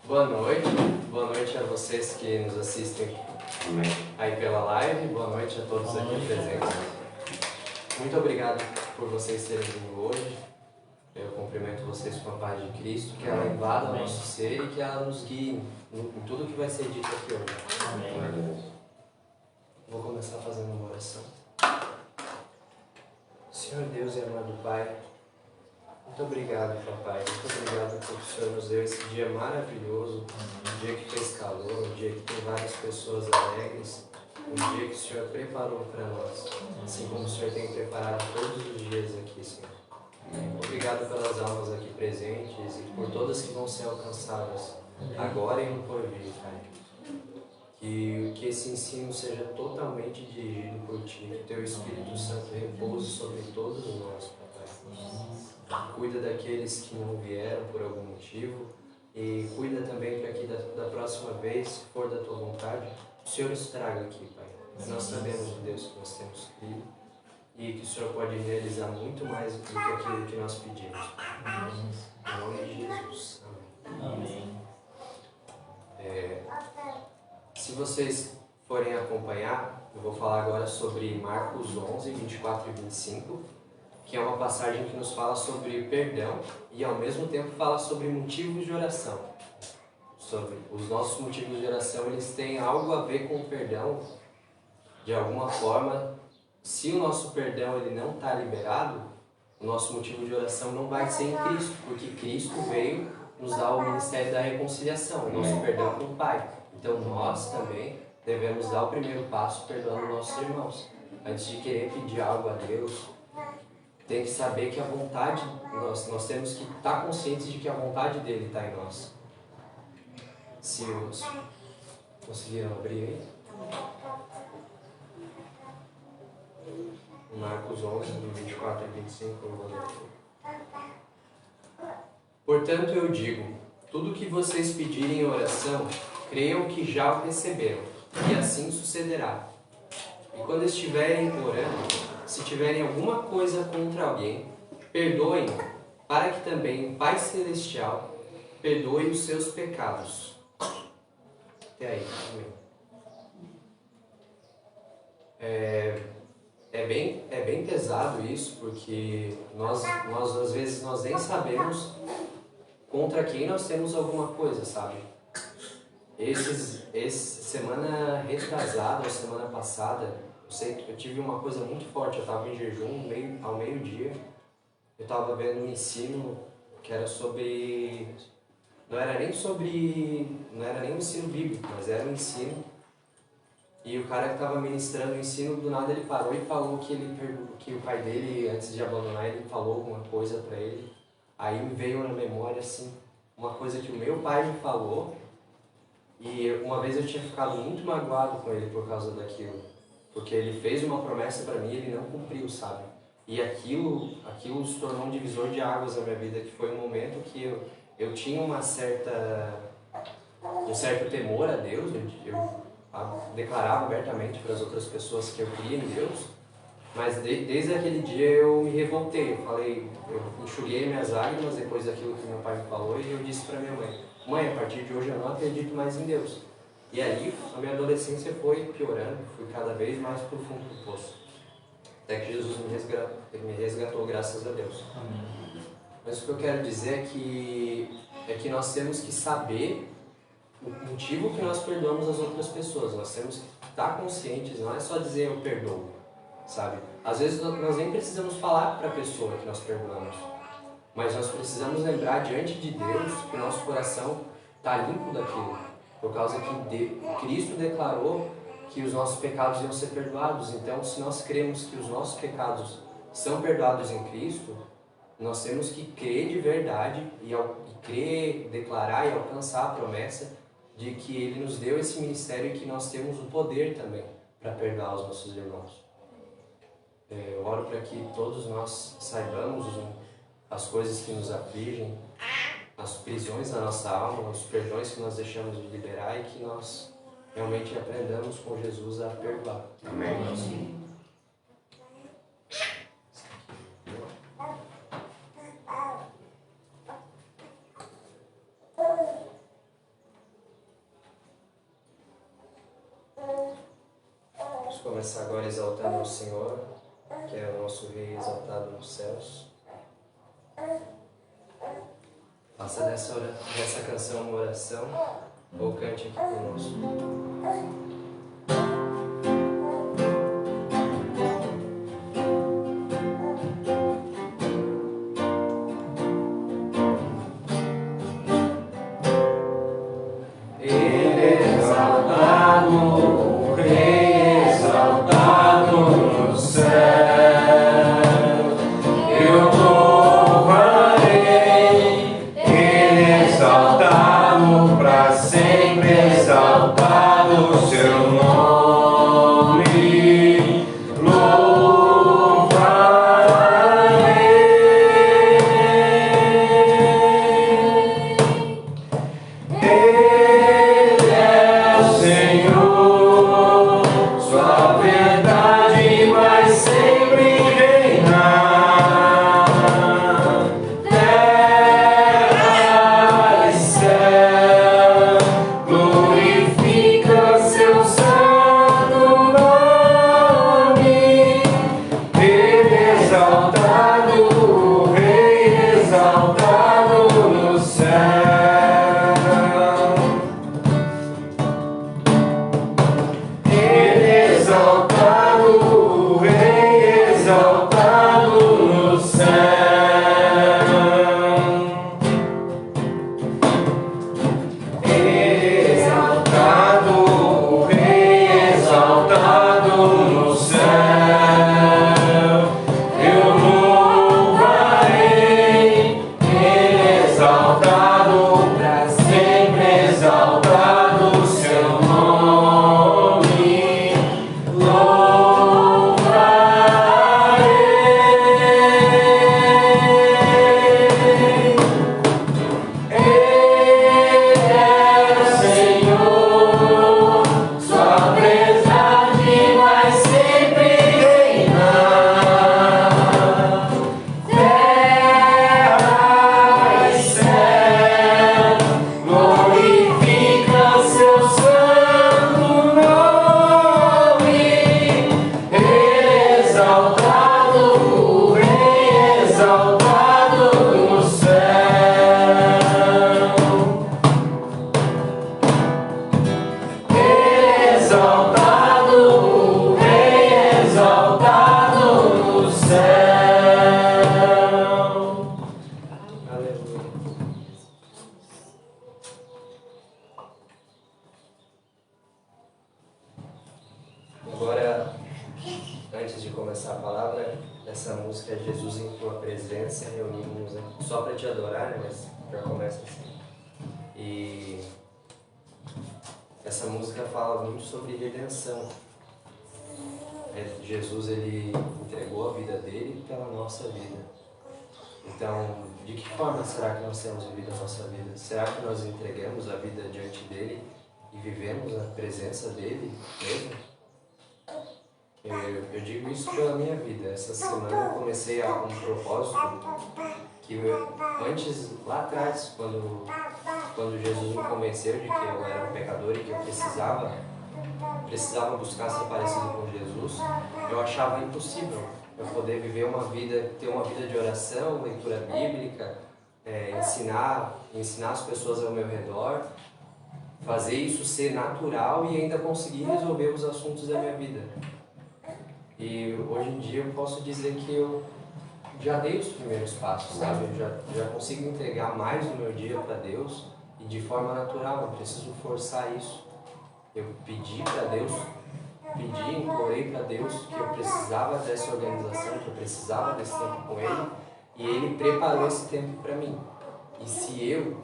Boa noite a vocês que nos assistem aí pela live, boa noite a todos aqui presentes. Muito obrigado por vocês terem vindo hoje. Eu cumprimento vocês com a paz de Cristo, que ela invada o nosso ser e que ela nos guie em tudo que vai ser dito aqui hoje. Amém. Vou começar fazendo uma oração. Senhor Deus e amado Pai, muito obrigado, papai. Muito obrigado porque o Senhor nos deu esse dia maravilhoso, um dia que fez calor, um dia que tem várias pessoas alegres, um dia que o Senhor preparou para nós, assim como o Senhor tem preparado todos os dias aqui, Senhor. Obrigado pelas almas aqui presentes e por todas que vão ser alcançadas agora e no porvir, Pai. Que esse ensino seja totalmente dirigido por Ti, que Teu Espírito Santo repouse sobre todos nós, papai. Cuida daqueles que não vieram por algum motivo e cuida também para que da próxima vez, se for da Tua vontade, o Senhor nos traga aqui, Pai. Nós sabemos, Deus, que nós temos crido e que o Senhor pode realizar muito mais do que aquilo que nós pedimos. Em nome de Jesus. Amém. Se vocês forem acompanhar, eu vou falar agora sobre Marcos 11, 24 e 25, que é uma passagem que nos fala sobre perdão e ao mesmo tempo fala sobre motivos de oração. Sobre os nossos motivos de oração, eles têm algo a ver com o perdão, de alguma forma. Se o nosso perdão ele não está liberado, o nosso motivo de oração não vai ser em Cristo, porque Cristo veio nos dar o ministério da reconciliação, o nosso perdão com o Pai. Então nós também devemos dar o primeiro passo perdoando nossos irmãos. Antes de querer pedir algo a Deus, tem que saber que a vontade, nós temos que estar conscientes de que a vontade dele está em nós. Se os conseguiram abrir aí? Marcos 11, do 24 e 25, eu vou ler aqui. Portanto eu digo, tudo que vocês pedirem em oração, creiam que já o receberam, e assim sucederá. E quando estiverem orando, se tiverem alguma coisa contra alguém, perdoem, para que também o Pai Celestial perdoe os seus pecados. Até aí, amém. É bem pesado isso, porque nós às vezes nós nem sabemos contra quem nós temos alguma coisa, sabe? Semana retrasada ou semana passada, eu tive uma coisa muito forte. Eu estava em jejum ao meio-dia. Eu estava vendo um ensino que era sobre... Não era nem um ensino bíblico, mas era um ensino. E o cara que estava ministrando o ensino, do nada ele parou e falou que o pai dele, antes de abandonar, ele falou alguma coisa para ele. Aí me veio na memória, assim, uma coisa que o meu pai me falou. E uma vez eu tinha ficado muito magoado com ele por causa daquilo. Porque ele fez uma promessa para mim e ele não cumpriu, sabe? E aquilo se tornou um divisor de águas na minha vida, que foi um momento que eu tinha um certo temor a Deus. Eu declarava abertamente para as outras pessoas que eu cria em Deus, mas desde aquele dia eu me revoltei. Eu enxuguei minhas lágrimas depois daquilo que meu pai me falou e eu disse para minha mãe: mãe, a partir de hoje eu não acredito mais em Deus. E aí a minha adolescência foi piorando, fui cada vez mais para o fundo do poço, até que Jesus me resgatou, graças a Deus. Amém. Mas o que eu quero dizer é que nós temos que saber o motivo que nós perdoamos as outras pessoas. Nós temos que estar conscientes, não é só dizer eu perdoo, sabe? Às vezes nós nem precisamos falar para a pessoa que nós perdoamos, mas nós precisamos lembrar diante de Deus que o nosso coração está limpo daquilo, por causa que Cristo declarou que os nossos pecados iam ser perdoados. Então, se nós cremos que os nossos pecados são perdoados em Cristo, nós temos que crer de verdade e crer, declarar e alcançar a promessa de que Ele nos deu esse ministério e que nós temos o poder também para perdoar os nossos irmãos. Eu oro para que todos nós saibamos as coisas que nos afligem, as prisões da nossa alma, os perdões que nós deixamos de liberar e que nós realmente aprendamos com Jesus a perdoar. Amém. começar agora exaltando ao Senhor, que é o nosso Rei exaltado nos céus. Faça dessa canção uma oração, ou cante aqui conosco. Agora, antes de começar a palavra, essa música é Jesus em Tua Presença, reunimos aqui só para Te adorar, né? Mas já começa assim. E essa música fala muito sobre redenção. Jesus, ele entregou a vida dele pela nossa vida. Então, de que forma será que nós temos vivido a nossa vida? Será que nós entregamos a vida diante dele e vivemos na presença dele mesmo? Eu digo isso pela minha vida. Essa semana eu comecei um propósito que antes, lá atrás, quando Jesus me convenceu de que eu era um pecador e que eu precisava buscar ser parecido com Jesus, eu achava impossível eu poder viver uma vida, ter uma vida de oração, leitura bíblica, ensinar as pessoas ao meu redor, fazer isso ser natural e ainda conseguir resolver os assuntos da minha vida. E hoje em dia eu posso dizer que eu já dei os primeiros passos, sabe? Eu já consigo entregar mais do meu dia para Deus e de forma natural, não preciso forçar isso. Eu pedi para Deus, implorei para Deus que eu precisava dessa organização, que eu precisava desse tempo com Ele, e Ele preparou esse tempo para mim. E se eu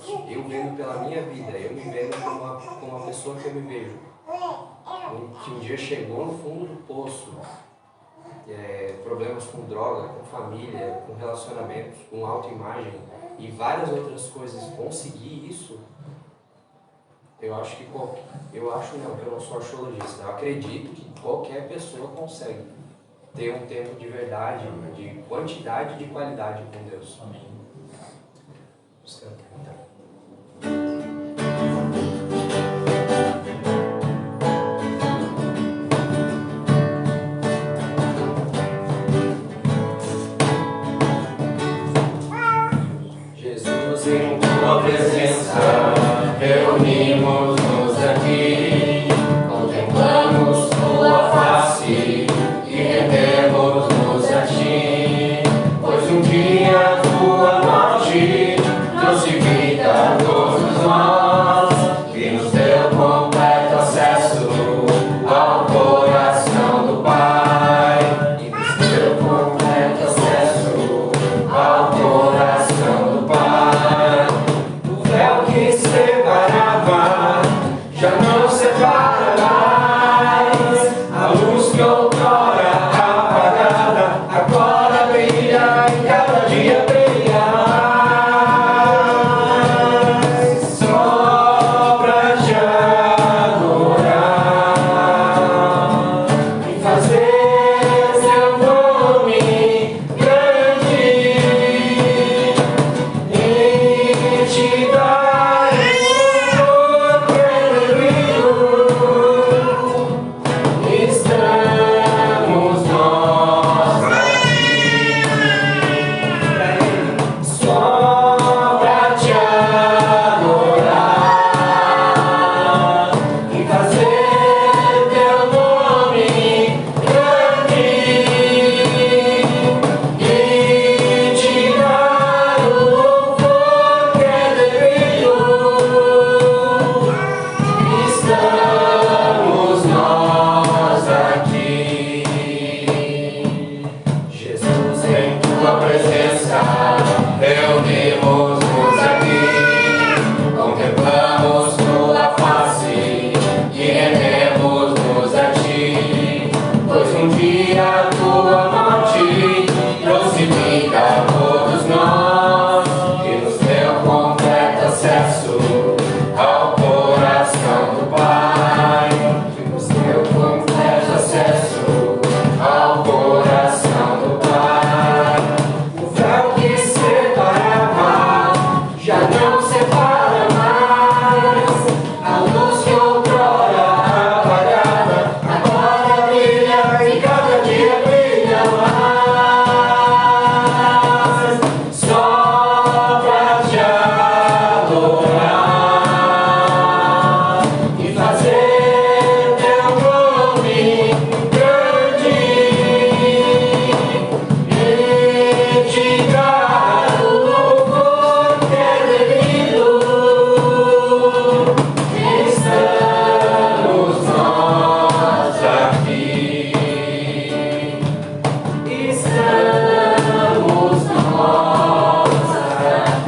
vendo pela minha vida, eu me vendo como uma pessoa que eu me vejo, que um dia chegou no fundo do poço, problemas com droga, com família, com relacionamentos, com autoimagem e várias outras coisas, conseguir isso, eu não sou arqueologista, eu acredito que qualquer pessoa consegue ter um tempo de verdade, de quantidade e de qualidade com Deus. Amém. Vamos cantar então. tua presença, reunimos-nos aqui, contemplamos tua face e rendemos-nos a ti, pois um dia tua morte trouxe vida a todos nós e nos deu completo acesso ao coração do Pai, e nos deu completo acesso ao coração do Pai. O véu que separava já não separa mais, a luz que outrora apagada agora brilha e cada dia brilha mais. Só pra te adorar e fazer seu nome grande e te dar o que é devido. Estamos nós aqui só pra te adorar e fazer teu nome grande e te dar o louvor que é devido. Estamos nós aqui, Jesus, em tua presença, reunimos-nos aqui, contemplamos tua face e rendemos-nos a ti, pois um dia a tua morte trouxe vida a todos nós e nos deu completo acesso ao coração do Pai, que nos deu completo acesso ao coração do Pai. O véu que separava já não separa mais, a luz que outrora apagada agora brilha e cada dia brilha mais. Só pra te adorar e fazer teu nome grande e te dar o louvor que é devido. Estamos nós aqui. Estamos nós aqui.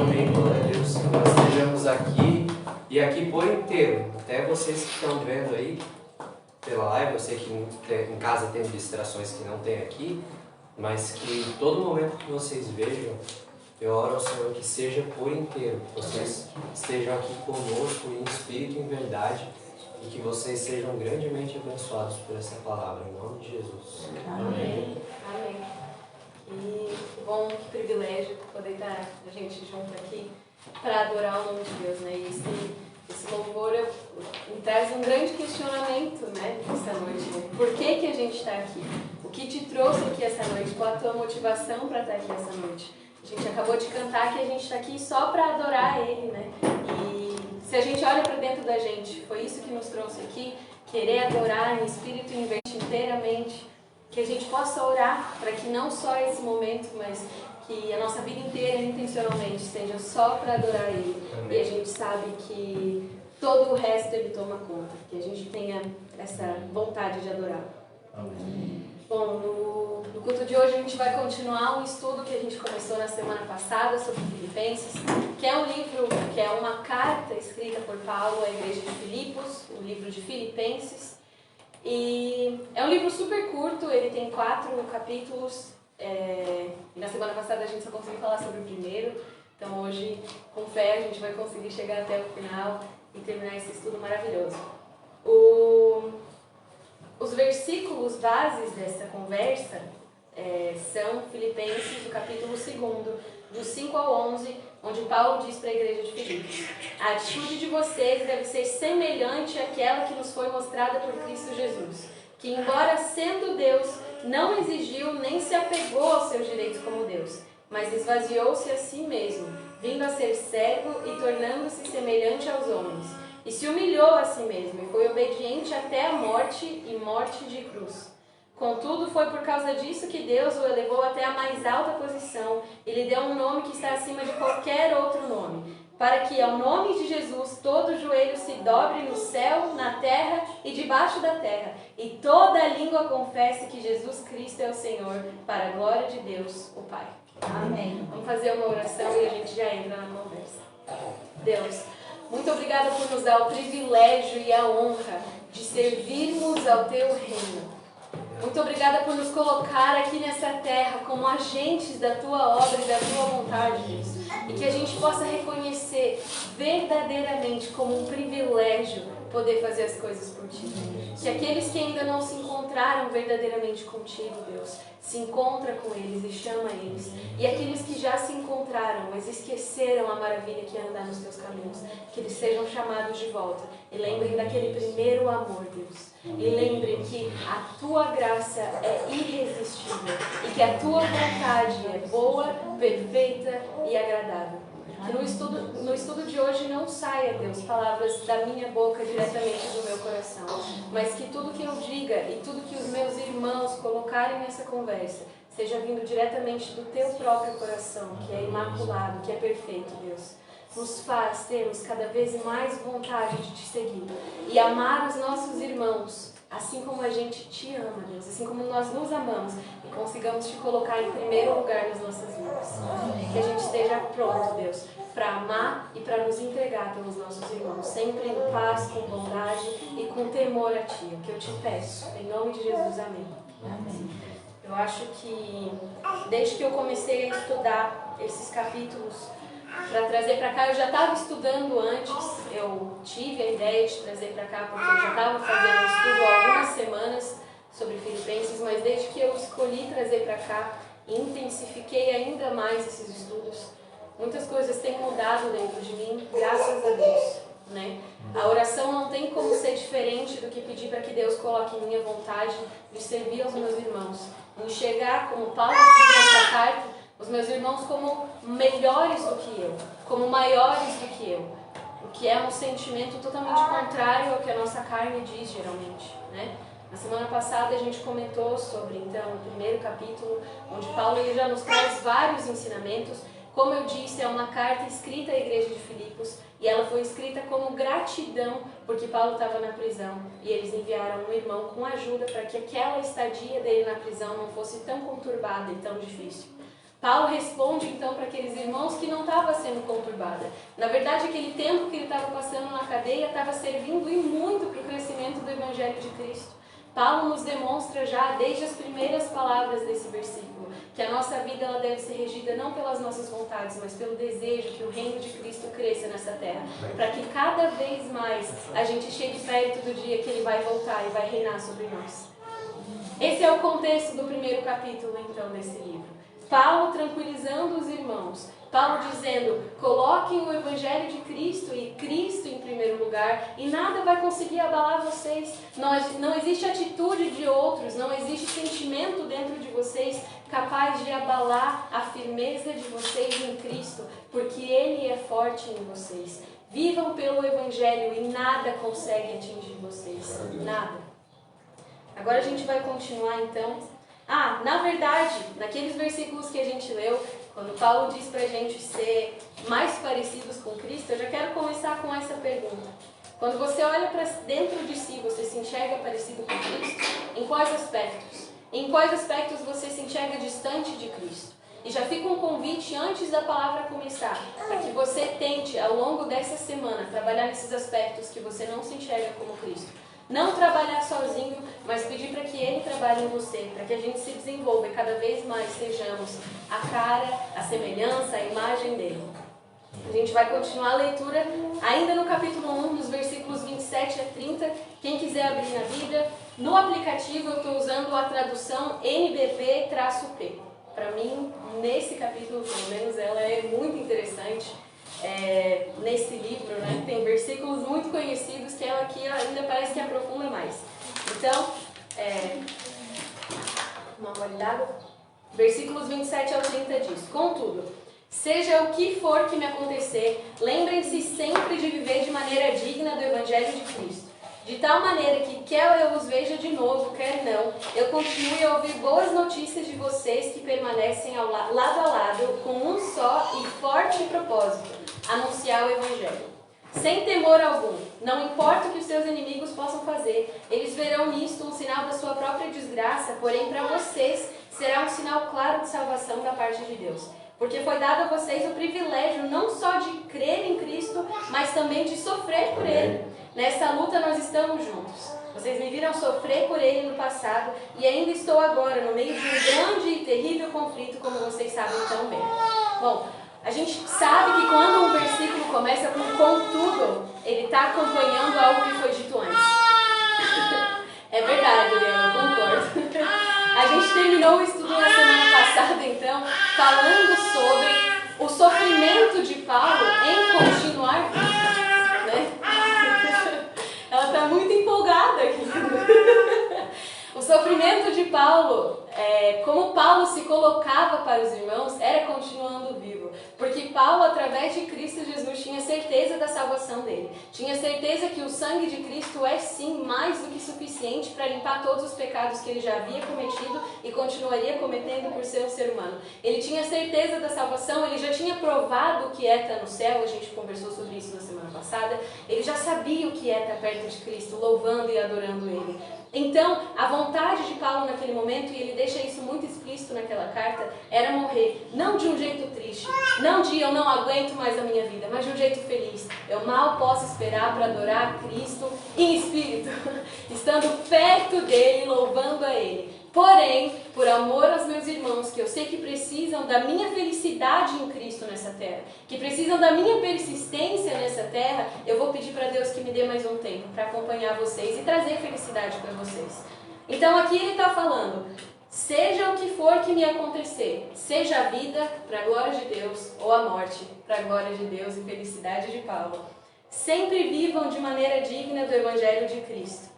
Amém, glória a Deus. Que nós estejamos aqui e aqui por inteiro. Até vocês que estão vendo aí pela live, eu sei que em casa tem distrações que não tem aqui, mas que em todo momento que vocês vejam, eu oro ao Senhor que seja por inteiro, que vocês estejam aqui conosco em espírito e em verdade e que vocês sejam grandemente abençoados por essa palavra, em nome de Jesus. Amém. Amém. E que bom, que privilégio poder estar a gente junto aqui para adorar o nome de Deus, né? E esse louvor me traz um grande questionamento, né, essa noite. Né? Por que a gente está aqui? O que te trouxe aqui essa noite? Qual a tua motivação para estar aqui essa noite? A gente acabou de cantar que a gente está aqui só para adorar Ele, né? E se a gente olha para dentro da gente, foi isso que nos trouxe aqui, querer adorar em espírito e em mente inteiramente, que a gente possa orar para que não só esse momento, mas que a nossa vida inteira, intencionalmente, seja só para adorar Ele. Amém. E a gente sabe que todo o resto Ele toma conta, que a gente tenha essa vontade de adorar. Amém. Bom, no culto de hoje a gente vai continuar um estudo que a gente começou na semana passada sobre Filipenses, que é um livro, que é uma carta escrita por Paulo à igreja de Filipos, o livro de Filipenses. E é um livro super curto, ele tem 4 capítulos. Na semana passada a gente só conseguiu falar sobre o primeiro, então hoje, com fé, a gente vai conseguir chegar até o final e terminar esse estudo maravilhoso. Os versículos bases dessa conversa são Filipenses, do capítulo 2, do 5 ao 11, onde Paulo diz para a igreja de Filipos: a atitude de vocês deve ser semelhante àquela que nos foi mostrada por Cristo Jesus, que, embora sendo Deus, não exigiu nem se apegou aos seus direitos como Deus. mas esvaziou-se a si mesmo, vindo a ser servo e tornando-se semelhante aos homens. E se humilhou a si mesmo, e foi obediente até a morte, e morte de cruz. Contudo, foi por causa disso que Deus o elevou até a mais alta posição, e lhe deu um nome que está acima de qualquer outro nome, para que ao nome de Jesus todo joelho se dobre no céu, na terra e debaixo da terra, e toda língua confesse que Jesus Cristo é o Senhor, para a glória de Deus, o Pai. Amém. Vamos fazer uma oração e a gente já entra na conversa. Deus, muito obrigada por nos dar o privilégio e a honra de servirmos ao Teu reino. Muito obrigada por nos colocar aqui nessa terra como agentes da Tua obra e da Tua vontade, Deus. E que a gente possa reconhecer verdadeiramente como um privilégio poder fazer as coisas por Ti. Que aqueles que ainda não se encontraram verdadeiramente contigo, Deus, se encontra com eles e chama eles. E aqueles que já se encontraram, mas esqueceram a maravilha que é andar nos Teus caminhos, que eles sejam chamados de volta. E lembrem daquele primeiro amor, Deus. E lembrem que a Tua graça é irresistível e que a Tua vontade é boa, perfeita e agradável. Que no estudo de hoje não saia, Deus, palavras da minha boca diretamente do meu coração, mas que tudo que eu diga e tudo que os meus irmãos colocarem nessa conversa seja vindo diretamente do Teu próprio coração, que é imaculado, que é perfeito, Deus. Nos faz termos cada vez mais vontade de Te seguir e amar os nossos irmãos, assim como a gente Te ama, Deus, assim como nós nos amamos, e consigamos Te colocar em primeiro lugar nas nossas vidas. Que a gente esteja pronto, Deus, para amar e para nos entregar pelos nossos irmãos, sempre em paz, com bondade e com temor a Ti. É o que eu Te peço, em nome de Jesus, amém. Amém. Eu acho que desde que eu comecei a estudar esses capítulos para trazer para cá, eu já estava estudando antes, eu tive a ideia de trazer para cá porque eu já estava fazendo um estudo há algumas semanas sobre Filipenses, mas desde que eu escolhi trazer para cá, intensifiquei ainda mais esses estudos. Muitas coisas têm mudado dentro de mim, graças a Deus, né? A oração não tem como ser diferente do que pedir para que Deus coloque em minha vontade de servir aos meus irmãos, enxergar, como Paulo diz nessa carta, os meus irmãos como melhores do que eu, como maiores do que eu, o que é um sentimento totalmente contrário ao que a nossa carne diz geralmente, né? Na semana passada a gente comentou sobre, então, o primeiro capítulo, onde Paulo ele já nos traz vários ensinamentos. Como eu disse, é uma carta escrita à igreja de Filipos, e ela foi escrita como gratidão, porque Paulo estava na prisão, e eles enviaram um irmão com ajuda para que aquela estadia dele na prisão não fosse tão conturbada e tão difícil. Paulo responde então para aqueles irmãos que não estava sendo conturbada. Na verdade, aquele tempo que ele estava passando na cadeia estava servindo e muito para o crescimento do Evangelho de Cristo. Paulo nos demonstra já, desde as primeiras palavras desse versículo, que a nossa vida ela deve ser regida não pelas nossas vontades, mas pelo desejo que o reino de Cristo cresça nessa terra, para que cada vez mais a gente chegue perto do dia que Ele vai voltar e vai reinar sobre nós. Esse é o contexto do primeiro capítulo, então, desse livro. Paulo tranquilizando os irmãos, Paulo dizendo, coloquem o Evangelho de Cristo e Cristo em primeiro lugar e nada vai conseguir abalar vocês. Não existe atitude de outros, não existe sentimento dentro de vocês capaz de abalar a firmeza de vocês em Cristo, porque Ele é forte em vocês. Vivam pelo Evangelho e nada consegue atingir vocês, nada. Agora a gente vai continuar então. Na verdade, naqueles versículos que a gente leu, quando Paulo diz pra gente ser mais parecidos com Cristo, eu já quero começar com essa pergunta. Quando você olha para dentro de si, você se enxerga parecido com Cristo? Em quais aspectos? Em quais aspectos você se enxerga distante de Cristo? E já fica um convite antes da palavra começar, para que você tente, ao longo dessa semana, trabalhar nesses aspectos que você não se enxerga como Cristo. Não trabalhar sozinho, mas pedir para que Ele trabalhe em você, para que a gente se desenvolva e cada vez mais sejamos a cara, a semelhança, a imagem dEle. A gente vai continuar a leitura ainda no capítulo 1, nos versículos 27 a 30. Quem quiser abrir na Bíblia, no aplicativo eu estou usando a tradução NBP-P. Para mim, nesse capítulo, pelo menos, ela é muito interessante. Nesse livro, né, tem versículos muito conhecidos que ela aqui ainda parece que aprofunda mais. Então, uma gole d'água. Versículos 27 ao 30 diz: Contudo, seja o que for que me acontecer, lembrem-se sempre de viver de maneira digna do Evangelho de Cristo. De tal maneira que, quer eu os veja de novo, quer não, eu continue a ouvir boas notícias de vocês que permanecem lado a lado, com um só e forte propósito: anunciar o Evangelho. Sem temor algum, não importa o que os seus inimigos possam fazer, eles verão nisto um sinal da sua própria desgraça, porém para vocês será um sinal claro de salvação da parte de Deus. Porque foi dado a vocês o privilégio não só de crer em Cristo, mas também de sofrer por Ele. Nesta luta nós estamos juntos. Vocês me viram sofrer por Ele no passado e ainda estou agora no meio de um grande e terrível conflito, como vocês sabem tão bem. Bom, a gente sabe que quando um versículo começa com contudo, ele está acompanhando algo que foi dito antes. É verdade, eu concordo. A gente terminou o estudo na semana passada, então, falando sobre o sofrimento de Paulo em continuar vivo, né? Ela está muito empolgada aqui. O sofrimento de Paulo, como Paulo se colocava para os irmãos, era continuando vivo. Porque Paulo, através de Cristo Jesus, tinha certeza da salvação dele. Tinha certeza que o sangue de Cristo é sim mais do que suficiente para limpar todos os pecados que ele já havia cometido e continuaria cometendo por ser um ser humano. Ele tinha certeza da salvação, ele já tinha provado o que é estar no céu, a gente conversou sobre isso na semana passada. Ele já sabia o que é estar perto de Cristo, louvando e adorando ele. Então, a vontade de Paulo naquele momento, e ele deixa isso muito explícito naquela carta, era morrer, não de um jeito triste, não de eu não aguento mais a minha vida, mas de um jeito feliz. Eu mal posso esperar para adorar Cristo em espírito, estando perto dele, louvando a Ele. Porém, por amor aos meus irmãos, que eu sei que precisam da minha felicidade em Cristo nessa terra, que precisam da minha persistência nessa terra, eu vou pedir para Deus que me dê mais um tempo para acompanhar vocês e trazer felicidade para vocês. Então aqui ele está falando: seja o que for que me acontecer, seja a vida para a glória de Deus ou a morte para a glória de Deus e felicidade de Paulo, sempre vivam de maneira digna do Evangelho de Cristo.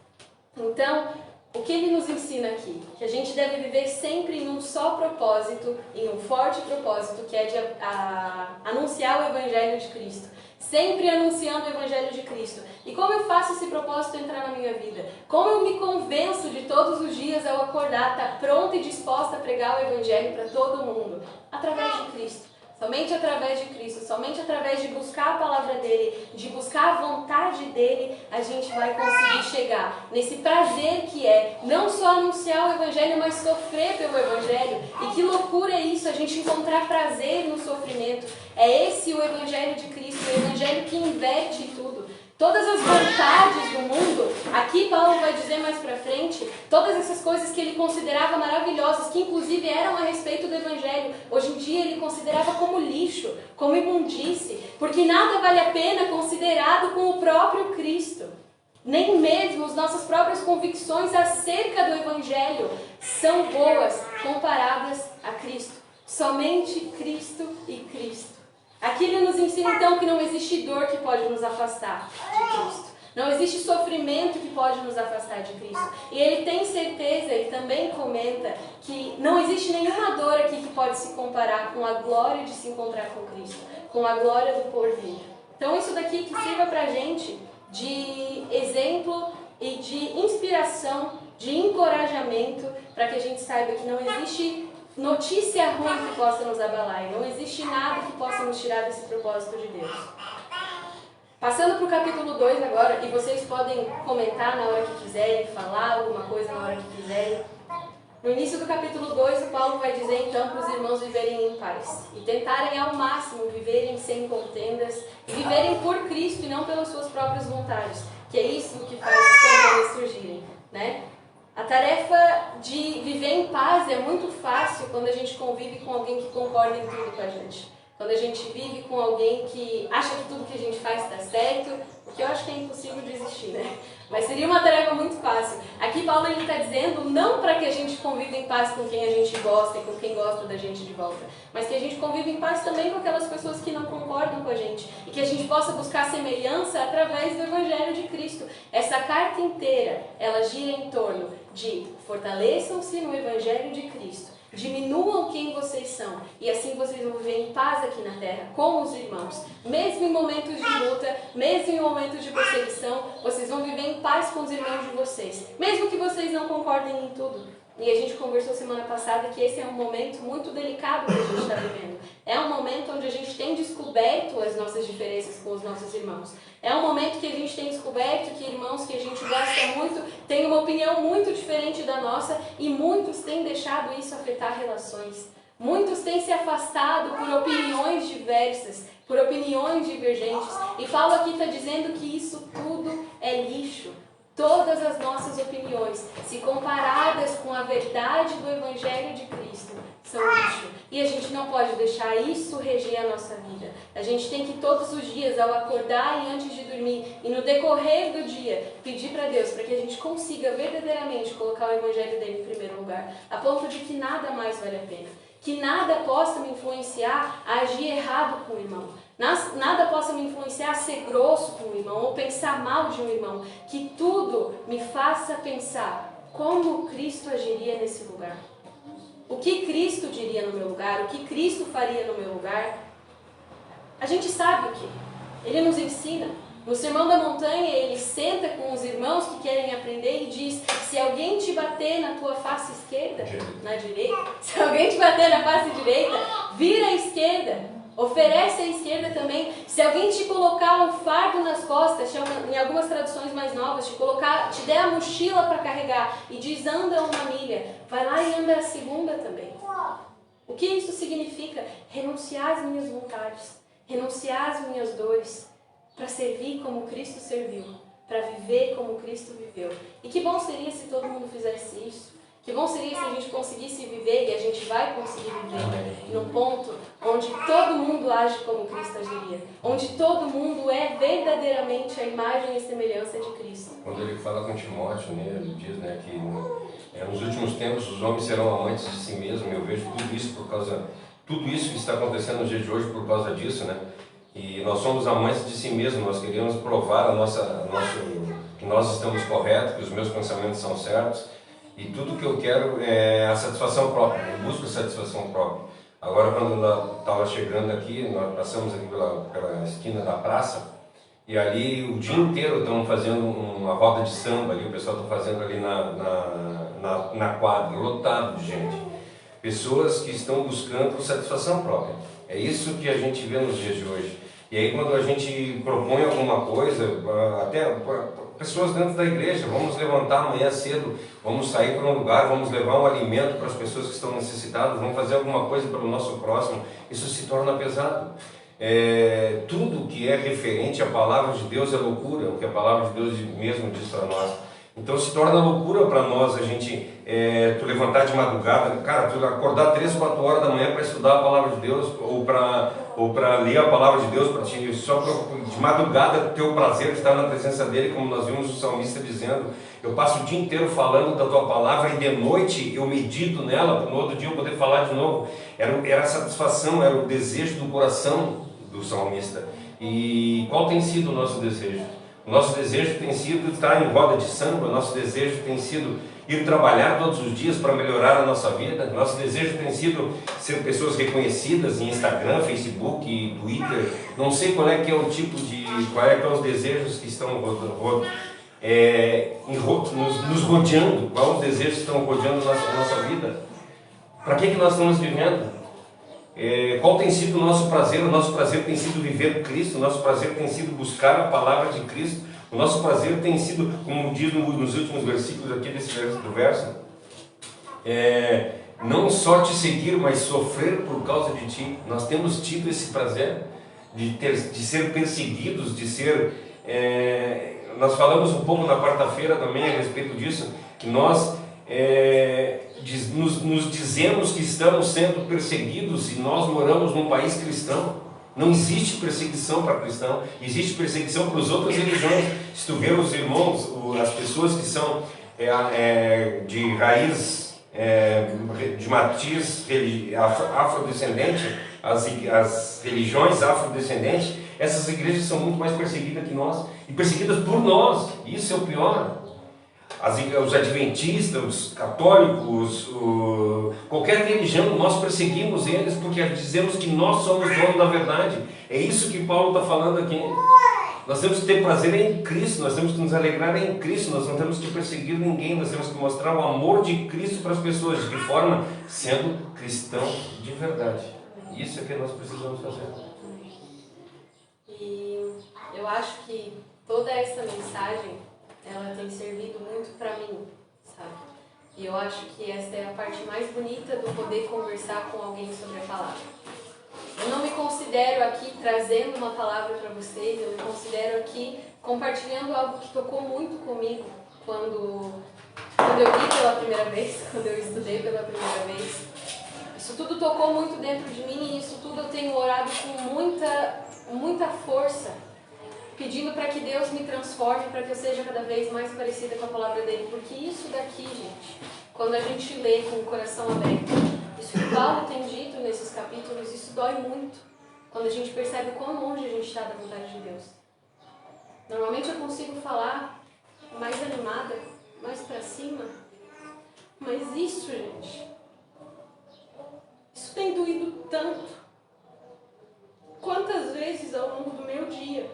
Então, o que ele nos ensina aqui? Que a gente deve viver sempre em um só propósito, em um forte propósito, que é de anunciar o Evangelho de Cristo. Sempre anunciando o Evangelho de Cristo. E como eu faço esse propósito entrar na minha vida? Como eu me convenço de todos os dias ao acordar, estar pronta e disposta a pregar o Evangelho para todo mundo? Através de Cristo. Somente através de Cristo, somente através de buscar a palavra dele, de buscar a vontade dele, a gente vai conseguir chegar nesse prazer que é não só anunciar o Evangelho, mas sofrer pelo Evangelho. E que loucura é isso, a gente encontrar prazer no sofrimento. É esse o Evangelho de Cristo, o Evangelho que inverte tudo. Todas as vontades do mundo, aqui Paulo vai dizer mais pra frente, todas essas coisas que ele considerava maravilhosas, que inclusive eram a respeito do Evangelho, hoje em dia ele considerava como lixo, como imundície, porque nada vale a pena considerado com o próprio Cristo. Nem mesmo as nossas próprias convicções acerca do Evangelho são boas comparadas a Cristo. Somente Cristo e Cristo. Aqui ele nos ensina então que não existe dor que pode nos afastar de Cristo. Não existe sofrimento que pode nos afastar de Cristo. E ele tem certeza, ele também comenta, que não existe nenhuma dor aqui que pode se comparar com a glória de se encontrar com Cristo, com a glória do porvir. Então isso daqui que sirva pra gente de exemplo e de inspiração, de encorajamento, para que a gente saiba que não existe notícia ruim que possa nos abalar, e não existe nada que possa nos tirar desse propósito de Deus. Passando para o capítulo 2 agora, e vocês podem comentar na hora que quiserem, falar alguma coisa na hora que quiserem. No início do capítulo 2, o Paulo vai dizer então para os irmãos viverem em paz e tentarem ao máximo viverem sem contendas e viverem por Cristo e não pelas suas próprias vontades, que é isso que faz os contendas surgirem, né? A tarefa de viver em paz é muito fácil quando a gente convive com alguém que concorda em tudo com a gente. Quando a gente vive com alguém que acha que tudo que a gente faz está certo, o que eu acho que é impossível de existir, né? Mas seria uma tarefa muito fácil. Aqui Paulo está dizendo não para que a gente conviva em paz com quem a gente gosta e com quem gosta da gente de volta, mas que a gente conviva em paz também com aquelas pessoas que não concordam com a gente e que a gente possa buscar semelhança através do Evangelho de Cristo. Essa carta inteira, ela gira em torno de fortaleçam-se no Evangelho de Cristo Diminuam quem vocês são, e assim vocês vão viver em paz aqui na terra, com os irmãos. Mesmo em momentos de luta, mesmo em momentos de perseguição, vocês vão viver em paz com os irmãos de vocês. Mesmo que vocês não concordem em tudo. E a gente conversou semana passada que esse é um momento muito delicado que a gente está vivendo. É um momento onde a gente tem descoberto as nossas diferenças com os nossos irmãos. É um momento que a gente tem descoberto que irmãos que a gente gosta muito têm uma opinião muito diferente da nossa e muitos têm deixado isso afetar relações. Muitos têm se afastado por opiniões diversas, por opiniões divergentes. E Paulo aqui está dizendo que isso tudo é lixo. Todas as nossas opiniões, se comparadas com a verdade do Evangelho de Cristo, são lixo. E a gente não pode deixar isso reger a nossa vida. A gente tem que todos os dias, ao acordar e antes de dormir, e no decorrer do dia, pedir para Deus para que a gente consiga verdadeiramente colocar o Evangelho dele em primeiro lugar, a ponto de que nada mais vale a pena. Que nada possa me influenciar a agir errado com o irmão. Nada possa me influenciar a ser grosso com o irmão ou pensar mal de um irmão. Que tudo me faça pensar como Cristo agiria nesse lugar. O que Cristo diria no meu lugar, o que Cristo faria no meu lugar. A gente sabe o que. Ele nos ensina. No Sermão da Montanha, ele senta com os irmãos que querem aprender e diz: se alguém te bater na tua face esquerda, na direita, se alguém te bater na face direita, vira à esquerda. Oferece à esquerda também. Se alguém te colocar um fardo nas costas, em algumas traduções mais novas, te der a mochila para carregar e diz anda uma milha, vai lá e anda a segunda também. O que isso significa? Renunciar às minhas vontades, renunciar às minhas dores, para servir como Cristo serviu, para viver como Cristo viveu. E que bom seria se todo mundo fizesse isso. Que bom seria se a gente conseguisse viver, e a gente vai conseguir viver, num ponto onde todo mundo age como Cristo agiria. Onde todo mundo é verdadeiramente a imagem e semelhança de Cristo. Quando ele fala com Timóteo, né, ele diz, né, que nos últimos tempos os homens serão amantes de si mesmos. Eu vejo tudo isso que está acontecendo no dia de hoje por causa disso, né? E nós somos amantes de si mesmos, nós queremos provar que nós estamos corretos, que os meus pensamentos são certos. E tudo que eu quero é a satisfação própria, eu busco a satisfação própria. Agora, quando eu estava chegando aqui, nós passamos aqui pela esquina da praça, e ali o dia inteiro estão fazendo uma roda de samba, ali, o pessoal está fazendo ali na quadra, lotado de gente. Pessoas que estão buscando satisfação própria. É isso que a gente vê nos dias de hoje. E aí quando a gente propõe alguma coisa, até pessoas dentro da igreja, vamos levantar amanhã cedo, vamos sair para um lugar, vamos levar um alimento para as pessoas que estão necessitadas, vamos fazer alguma coisa pelo nosso próximo, isso se torna pesado. Tudo que é referente à palavra de Deus é loucura, o que a palavra de Deus mesmo diz para nós. Então se torna loucura para nós a gente tu levantar de madrugada, cara, tu acordar 3, 4 horas da manhã para estudar a palavra de Deus ou para ler a palavra de Deus para ti, só de madrugada ter o prazer de estar na presença dele, como nós vimos o salmista dizendo: eu passo o dia inteiro falando da tua palavra e de noite eu medito nela, para no outro dia eu poder falar de novo. Era a satisfação, era o desejo do coração do salmista. E qual tem sido o nosso desejo? O nosso desejo tem sido estar em roda de samba, o nosso desejo tem sido ir trabalhar todos os dias para melhorar a nossa vida, nosso desejo tem sido ser pessoas reconhecidas em Instagram, Facebook, Twitter. Não sei qual é que é o tipo de, qual é que são os desejos que estão nos rodeando, quais os desejos que estão rodeando a nossa vida. Para que nós estamos vivendo? Qual tem sido o nosso prazer? O nosso prazer tem sido viver Cristo, o nosso prazer tem sido buscar a palavra de Cristo, o nosso prazer tem sido, como diz nos últimos versículos aqui do verso, não só te seguir, mas sofrer por causa de ti. Nós temos tido esse prazer de ser perseguidos, de ser... nós falamos um pouco na quarta-feira também a respeito disso, que nós... nos dizemos que estamos sendo perseguidos e nós moramos num país cristão. Não existe perseguição para cristão, existe perseguição para as outras religiões. Se tu ver os irmãos, as pessoas que são de raiz, de matriz afrodescendente, as religiões afrodescendentes, essas igrejas são muito mais perseguidas que nós, e perseguidas por nós. Isso é o pior. os adventistas, os católicos, qualquer religião, nós perseguimos eles porque dizemos que nós somos donos da verdade. É isso que Paulo está falando aqui. Nós temos que ter prazer em Cristo, nós temos que nos alegrar em Cristo, nós não temos que perseguir ninguém, nós temos que mostrar o amor de Cristo para as pessoas. De que forma? Sendo cristão de verdade. Isso é que nós precisamos fazer. E eu acho que toda essa mensagem, ela tem servido muito para mim, sabe? E eu acho que essa é a parte mais bonita do poder conversar com alguém sobre a palavra. Eu não me considero aqui trazendo uma palavra para vocês, eu me considero aqui compartilhando algo que tocou muito comigo quando eu li pela primeira vez, quando eu estudei pela primeira vez. Isso tudo tocou muito dentro de mim e isso tudo eu tenho orado com muita força, pedindo para que Deus me transforme, para que eu seja cada vez mais parecida com a palavra dele. Porque isso daqui, gente, quando a gente lê com o coração aberto, isso que Paulo tem dito nesses capítulos, isso dói muito. Quando a gente percebe o quão longe a gente está da vontade de Deus. Normalmente eu consigo falar mais animada, mais para cima. Mas isso, gente, isso tem doído tanto. Quantas vezes ao longo do meu dia,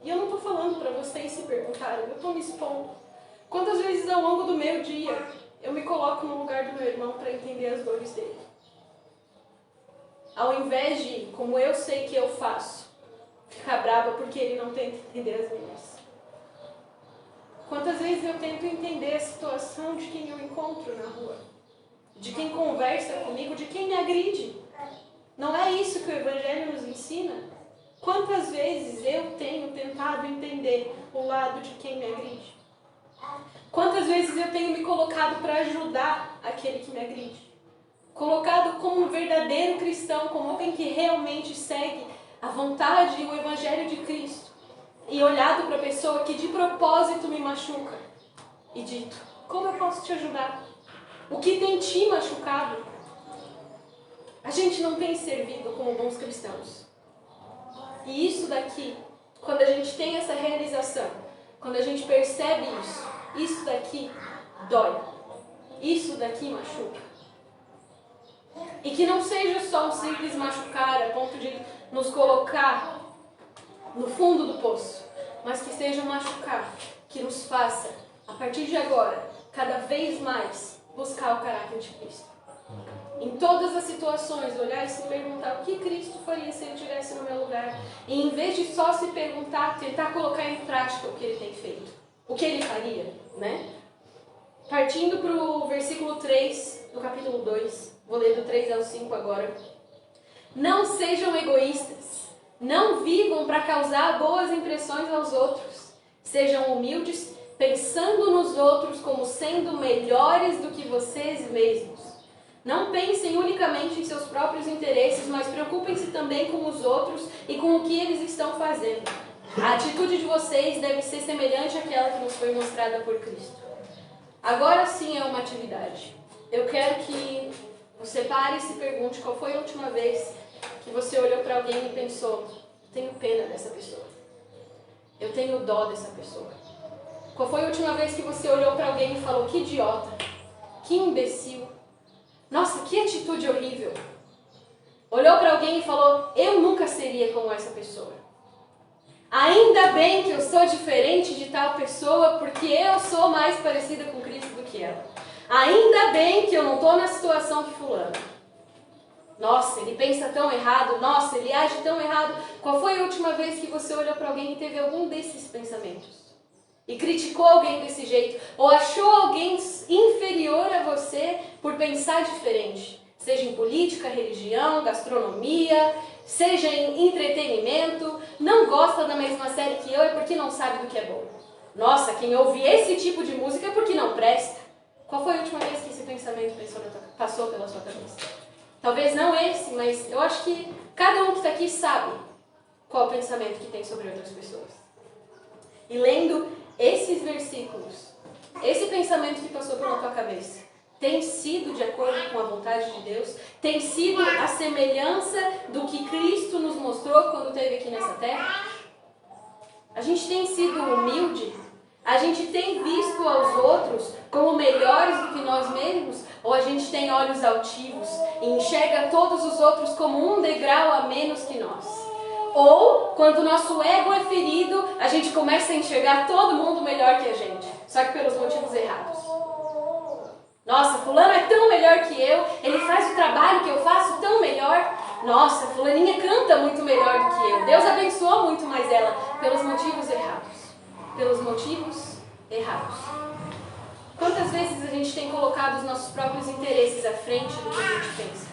e eu não estou falando para vocês se perguntarem, eu estou me expondo. Quantas vezes ao longo do meu dia eu me coloco no lugar do meu irmão para entender as dores dele? Ao invés de, como eu sei que eu faço, ficar brava porque ele não tenta entender as minhas. Quantas vezes eu tento entender a situação de quem eu encontro na rua, de quem conversa comigo, de quem me agride. Não é isso que o Evangelho nos ensina? Quantas vezes eu tenho tentado entender o lado de quem me agride? Quantas vezes eu tenho me colocado para ajudar aquele que me agride? Colocado como um verdadeiro cristão, como alguém que realmente segue a vontade e o Evangelho de Cristo. E olhado para a pessoa que de propósito me machuca. E dito, como eu posso te ajudar? O que tem te machucado? A gente não tem servido como bons cristãos. E isso daqui, quando a gente tem essa realização, quando a gente percebe isso daqui dói. Isso daqui machuca. E que não seja só um simples machucar a ponto de nos colocar no fundo do poço, mas que seja um machucar que nos faça, a partir de agora, cada vez mais buscar o caráter de Cristo. Em todas as situações, olhar e se perguntar o que Cristo faria se ele estivesse no meu lugar. E em vez de só se perguntar, tentar colocar em prática o que ele tem feito. O que ele faria, né? Partindo para o versículo 3 do capítulo 2. Vou ler do 3 ao 5 agora. Não sejam egoístas. Não vivam para causar boas impressões aos outros. Sejam humildes, pensando nos outros como sendo melhores do que vocês mesmos. Não pensem unicamente em seus próprios interesses, mas preocupem-se também com os outros e com o que eles estão fazendo. A atitude de vocês deve ser semelhante àquela que nos foi mostrada por Cristo. Agora sim é uma atividade. Eu quero que você pare e se pergunte qual foi a última vez que você olhou para alguém e pensou, tenho pena dessa pessoa. Eu tenho dó dessa pessoa. Qual foi a última vez que você olhou para alguém e falou, que idiota, que imbecil. Nossa, que atitude horrível. Olhou para alguém e falou, eu nunca seria como essa pessoa. Ainda bem que eu sou diferente de tal pessoa, porque eu sou mais parecida com Cristo do que ela. Ainda bem que eu não estou na situação que fulano. Nossa, ele pensa tão errado, nossa, ele age tão errado. Qual foi a última vez que você olhou para alguém e teve algum desses pensamentos? E criticou alguém desse jeito? Ou achou alguém inferior a você por pensar diferente? Seja em política, religião, gastronomia, seja em entretenimento. Não gosta da mesma série que eu é porque não sabe do que é bom. Nossa, quem ouve esse tipo de música é porque não presta. Qual foi a última vez que esse pensamento passou pela sua cabeça? Talvez não esse, mas eu acho que cada um que está aqui sabe qual o pensamento que tem sobre outras pessoas. E lendo esses versículos, esse pensamento que passou pela tua cabeça, tem sido de acordo com a vontade de Deus? Tem sido a semelhança do que Cristo nos mostrou quando esteve aqui nessa terra? A gente tem sido humilde? A gente tem visto aos outros como melhores do que nós mesmos? Ou a gente tem olhos altivos e enxerga todos os outros como um degrau a menos que nós? Ou, quando o nosso ego é ferido, a gente começa a enxergar todo mundo melhor que a gente, só que pelos motivos errados. Nossa, fulano é tão melhor que eu, ele faz o trabalho que eu faço tão melhor. Nossa, fulaninha canta muito melhor do que eu. Deus abençoou muito mais ela, pelos motivos errados. Pelos motivos errados. Quantas vezes a gente tem colocado os nossos próprios interesses à frente do que a gente pensa?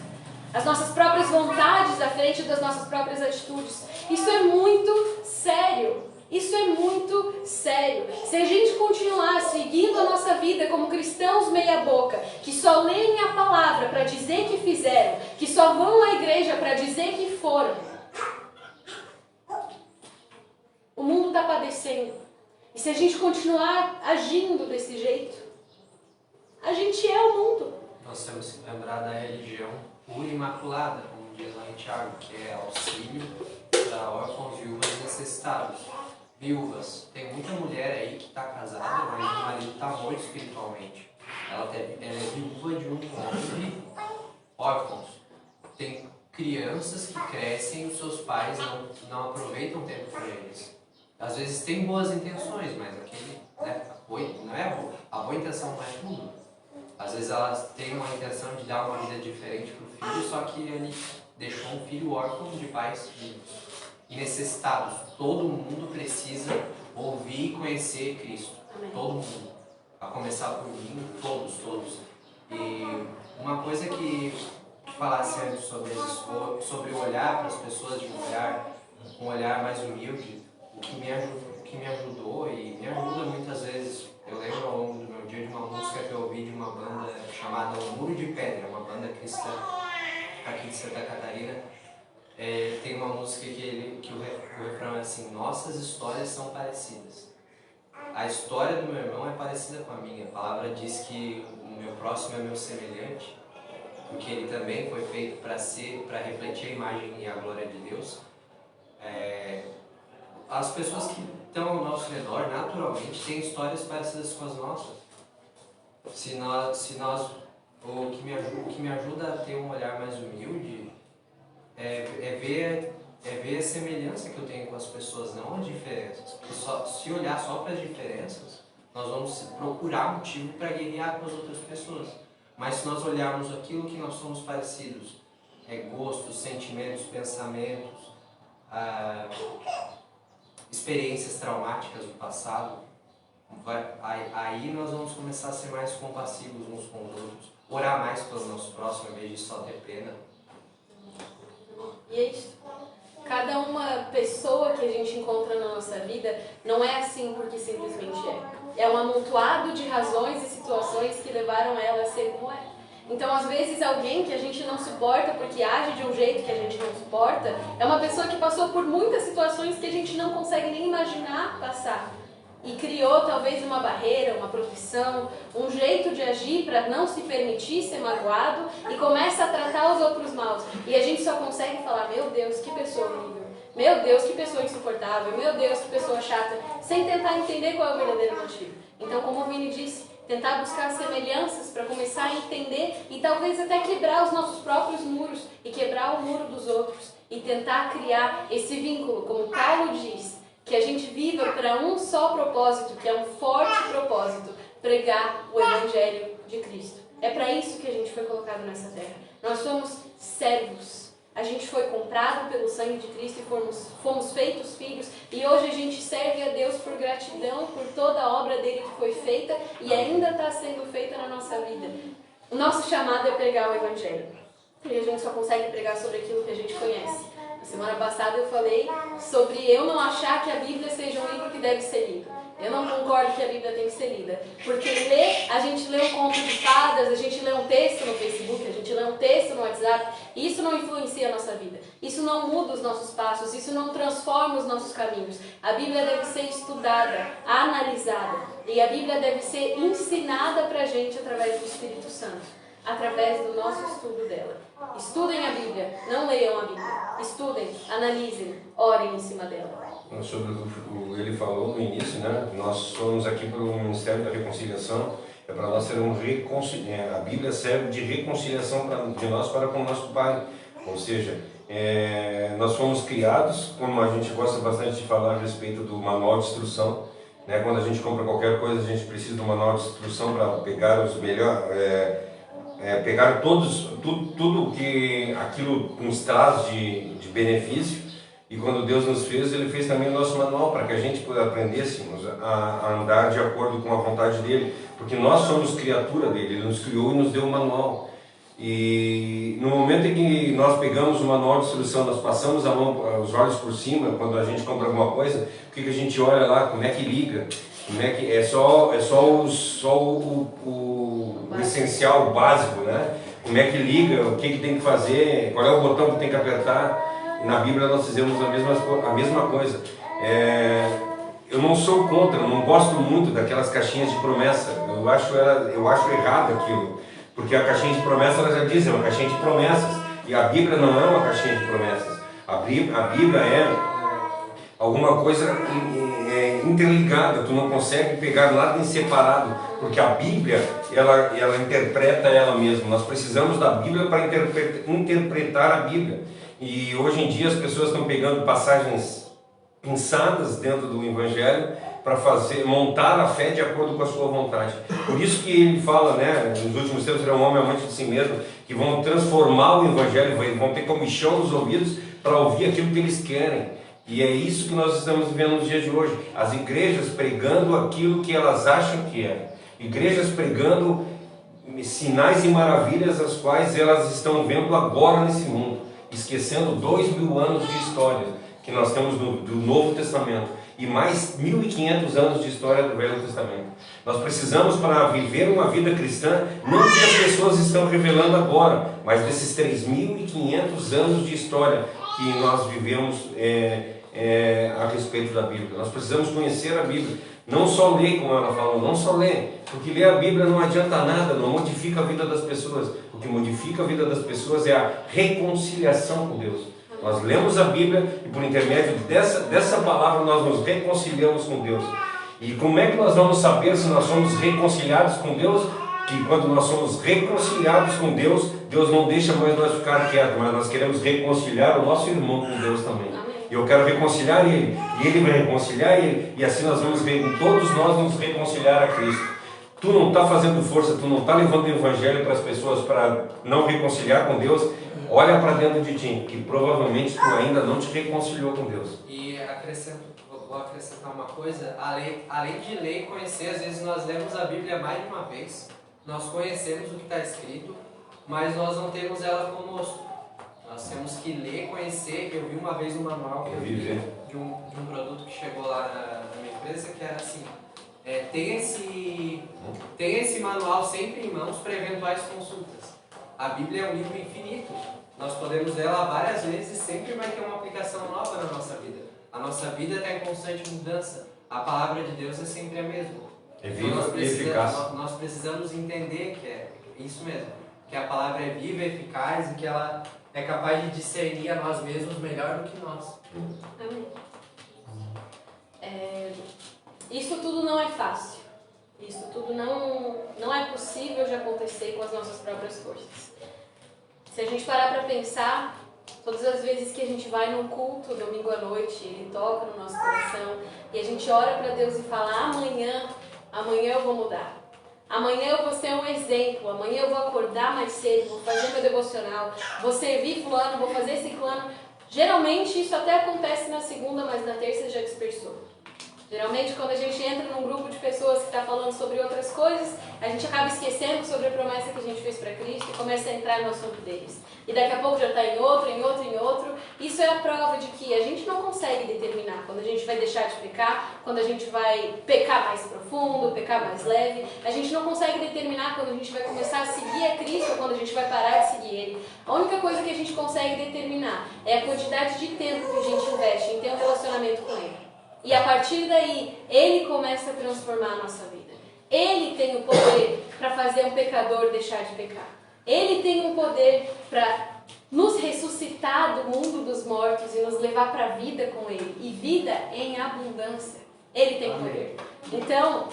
As nossas próprias vontades à frente das nossas próprias atitudes. Isso é muito sério. Isso é muito sério. Se a gente continuar seguindo a nossa vida como cristãos meia boca, que só leem a palavra para dizer que fizeram, que só vão à igreja para dizer que foram, o mundo está padecendo. E se a gente continuar agindo desse jeito, a gente é o mundo. Nós temos que lembrar da religião pura e imaculada, como diz lá em Tiago, que é auxílio para órfãos, viúvas e necessitados. Viúvas. Tem muita mulher aí que está casada, mas o marido está morto espiritualmente. Ela é viúva de um homem rico. Órfãos. Tem crianças que crescem e os seus pais não aproveitam tempo com eles. Às vezes tem boas intenções, mas aquele, né, não é boa. A boa intenção não é tudo. Às vezes elas têm uma intenção de dar uma vida diferente para o filho, só que ele deixou um filho órfão de pais vivos e necessitados. Todo mundo precisa ouvir e conhecer Cristo. Amém. Todo mundo. A começar por mim, todos. E uma coisa que falasse antes sobre o olhar para as pessoas de um olhar mais humilde, o que me ajudou e me ajuda muitas vezes. Eu lembro ao longo do meu dia de uma música que eu ouvi de uma banda chamada O Muro de Pedra, uma banda cristã aqui de Santa Catarina. Tem uma música que o refrão é assim: nossas histórias são parecidas. A história do meu irmão é parecida com a minha. A palavra diz que o meu próximo é meu semelhante, porque ele também foi feito para refletir a imagem e a glória de Deus. As pessoas que estão ao nosso redor, naturalmente, têm histórias parecidas com as nossas. O que me ajuda a ter um olhar mais humilde é ver a semelhança que eu tenho com as pessoas, não as diferenças. Porque se olhar só para as diferenças, nós vamos procurar motivo para guerrear com as outras pessoas. Mas se nós olharmos aquilo que nós somos parecidos, gostos, sentimentos, pensamentos, experiências traumáticas do passado, aí nós vamos começar a ser mais compassivos uns com os outros, orar mais pelo nosso próximo, em vez de só ter pena. E é isso. Cada uma pessoa que a gente encontra na nossa vida não é assim porque simplesmente é. É um amontoado de razões e situações que levaram ela a ser como é. Então, às vezes, alguém que a gente não suporta porque age de um jeito que a gente não suporta, é uma pessoa que passou por muitas situações que a gente não consegue nem imaginar passar. E criou talvez uma barreira, uma profissão, um jeito de agir para não se permitir ser magoado e começa a tratar os outros mal. E a gente só consegue falar: meu Deus, que pessoa horrível, meu Deus, que pessoa insuportável, meu Deus, que pessoa chata, sem tentar entender qual é o verdadeiro motivo. Então, como o Vini disse, tentar buscar semelhanças para começar a entender e talvez até quebrar os nossos próprios muros e quebrar o muro dos outros e tentar criar esse vínculo, como Paulo diz, que a gente viva para um só propósito, que é um forte propósito: pregar o Evangelho de Cristo. É para isso que a gente foi colocado nessa terra. Nós somos servos. A gente foi comprado pelo sangue de Cristo e fomos feitos filhos. E hoje a gente serve a Deus por gratidão por toda a obra dele que foi feita e ainda está sendo feita na nossa vida. O nosso chamado é pregar o Evangelho. E a gente só consegue pregar sobre aquilo que a gente conhece. Na semana passada eu falei sobre eu não achar que a Bíblia seja um livro que deve ser lido. Eu não concordo que a Bíblia tem que ser lida. Porque a gente lê um conto de fadas, a gente lê um texto no Facebook, a gente lê um texto no WhatsApp, e isso não influencia a nossa vida. Isso não muda os nossos passos, isso não transforma os nossos caminhos. A Bíblia deve ser estudada, analisada. E a Bíblia deve ser ensinada pra gente através do Espírito Santo. através do nosso estudo dela. Estudem a Bíblia, não leiam a Bíblia. Estudem, analisem, orem em cima dela. Sobre o que ele falou no início, né? Nós somos aqui para o Ministério da Reconciliação, é para nós ser a Bíblia serve de reconciliação de nós para com o nosso Pai. Ou seja, nós fomos criados, como a gente gosta bastante de falar a respeito do manual de instrução, né? Quando a gente compra qualquer coisa, a gente precisa do manual de instrução para pegar os melhores, pegar tudo que aquilo nos traz de benefício. E quando Deus nos fez, Ele fez também o nosso manual para que a gente aprendêssemos a andar de acordo com a vontade dEle, porque nós somos criatura dEle, Ele nos criou e nos deu o manual. E no momento em que nós pegamos o manual de instrução, nós passamos os olhos por cima, quando a gente compra alguma coisa, o que a gente olha lá, como é que liga, como é que só o essencial, o básico, né? Como é que liga, o que tem que fazer, qual é o botão que tem que apertar. Na Bíblia nós fizemos a mesma coisa. Eu não sou contra, eu não gosto muito daquelas caixinhas de promessa. Eu acho errado aquilo, porque a caixinha de promessa, ela já diz, é uma caixinha de promessas, e a Bíblia não é uma caixinha de promessas. A Bíblia é alguma coisa interligada, tu não consegue pegar nada em separado, porque a Bíblia, ela interpreta ela mesma. Nós precisamos da Bíblia para interpretar a Bíblia. E hoje em dia as pessoas estão pegando passagens pensadas dentro do Evangelho para montar a fé de acordo com a sua vontade. Por isso que ele fala, né, nos últimos tempos será um homem amante de si mesmo, que vão transformar o Evangelho, vão ter comichão nos ouvidos para ouvir aquilo que eles querem. E é isso que nós estamos vivendo nos dias de hoje. As igrejas pregando aquilo que elas acham que é. Igrejas pregando sinais e maravilhas as quais elas estão vendo agora nesse mundo, esquecendo 2000 anos de história que nós temos do Novo Testamento e mais 1500 anos de história do Velho Testamento. Nós precisamos, para viver uma vida cristã, não que as pessoas estão revelando agora, mas desses 3500 anos de história que nós vivemos a respeito da Bíblia. Nós precisamos conhecer a Bíblia, não só ler, como ela falou, não só ler, porque ler a Bíblia não adianta nada, não modifica a vida das pessoas. O que modifica a vida das pessoas é a reconciliação com Deus. Nós lemos a Bíblia e por intermédio dessa palavra nós nos reconciliamos com Deus. E como é que nós vamos saber se nós somos reconciliados com Deus? Que quando nós somos reconciliados com Deus, Deus não deixa mais nós ficar quietos, mas nós queremos reconciliar o nosso irmão com Deus também. Eu quero reconciliar ele, e ele vai reconciliar ele, e assim nós vamos ver, todos nós vamos reconciliar a Cristo. Tu não está fazendo força, tu não está levando o Evangelho para as pessoas para não reconciliar com Deus. Olha para dentro de ti, que provavelmente tu ainda não te reconciliou com Deus. E vou acrescentar uma coisa, além de ler e conhecer, às vezes nós lemos a Bíblia mais de uma vez, nós conhecemos o que está escrito, mas nós não temos ela conosco. Nós temos que ler, conhecer. Eu vi uma vez um manual que eu vi de um produto que chegou lá na minha empresa, que era assim, tem esse manual sempre em mãos para eventuais consultas. A Bíblia é um livro infinito. Nós podemos ler ela várias vezes e sempre vai ter uma aplicação nova na nossa vida. A nossa vida está em constante mudança. A palavra de Deus é sempre a mesma. É viva e eficaz. Nós precisamos entender que é isso mesmo, que a palavra é viva, eficaz e que ela é capaz de discernir a nós mesmos melhor do que nós. Amém. Isso tudo não é fácil. Isso tudo não é possível de acontecer com as nossas próprias forças. Se a gente parar para pensar, todas as vezes que a gente vai num culto, domingo à noite, ele toca no nosso coração, e a gente ora para Deus e fala, amanhã eu vou mudar. Amanhã eu vou ser um exemplo, amanhã eu vou acordar mais cedo, vou fazer meu devocional, vou servir fulano, vou fazer ciclano. Geralmente isso até acontece na segunda, mas na terça já dispersou. Geralmente quando a gente entra num grupo de pessoas que está falando sobre outras coisas, a gente acaba esquecendo sobre a promessa que a gente fez para Cristo e começa a entrar no assunto deles. E daqui a pouco já está em outro. Isso é a prova de que a gente não consegue determinar quando a gente vai deixar de pecar, quando a gente vai pecar mais profundo, pecar mais leve. A gente não consegue determinar quando a gente vai começar a seguir a Cristo ou quando a gente vai parar de seguir Ele. A única coisa que a gente consegue determinar é a quantidade de tempo que a gente investe em ter um relacionamento com Ele. E a partir daí, Ele começa a transformar a nossa vida. Ele tem o poder para fazer um pecador deixar de pecar. Ele tem um poder para nos ressuscitar do mundo dos mortos e nos levar para a vida com Ele. E vida em abundância. Ele tem poder. Então,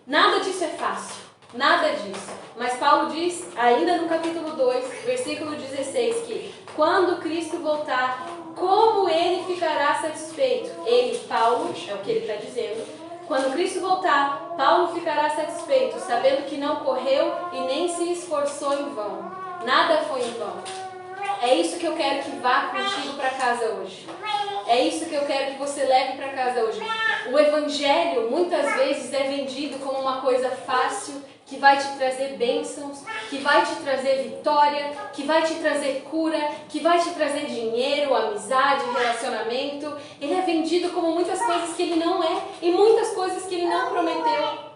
nada disso é fácil. Nada disso. Mas Paulo diz, ainda no capítulo 2, versículo 16, que quando Cristo voltar, como Ele ficará satisfeito? Ele, Paulo, é o que ele está dizendo. Quando Cristo voltar, Paulo ficará satisfeito, sabendo que não correu e nem se esforçou em vão. Nada foi em vão. É isso que eu quero que vá contigo para casa hoje. É isso que eu quero que você leve para casa hoje. O Evangelho muitas vezes é vendido como uma coisa fácil, que vai te trazer bênçãos, que vai te trazer vitória, que vai te trazer cura, que vai te trazer dinheiro, amizade, relacionamento. Ele é vendido como muitas coisas que ele não é e muitas coisas que ele não prometeu.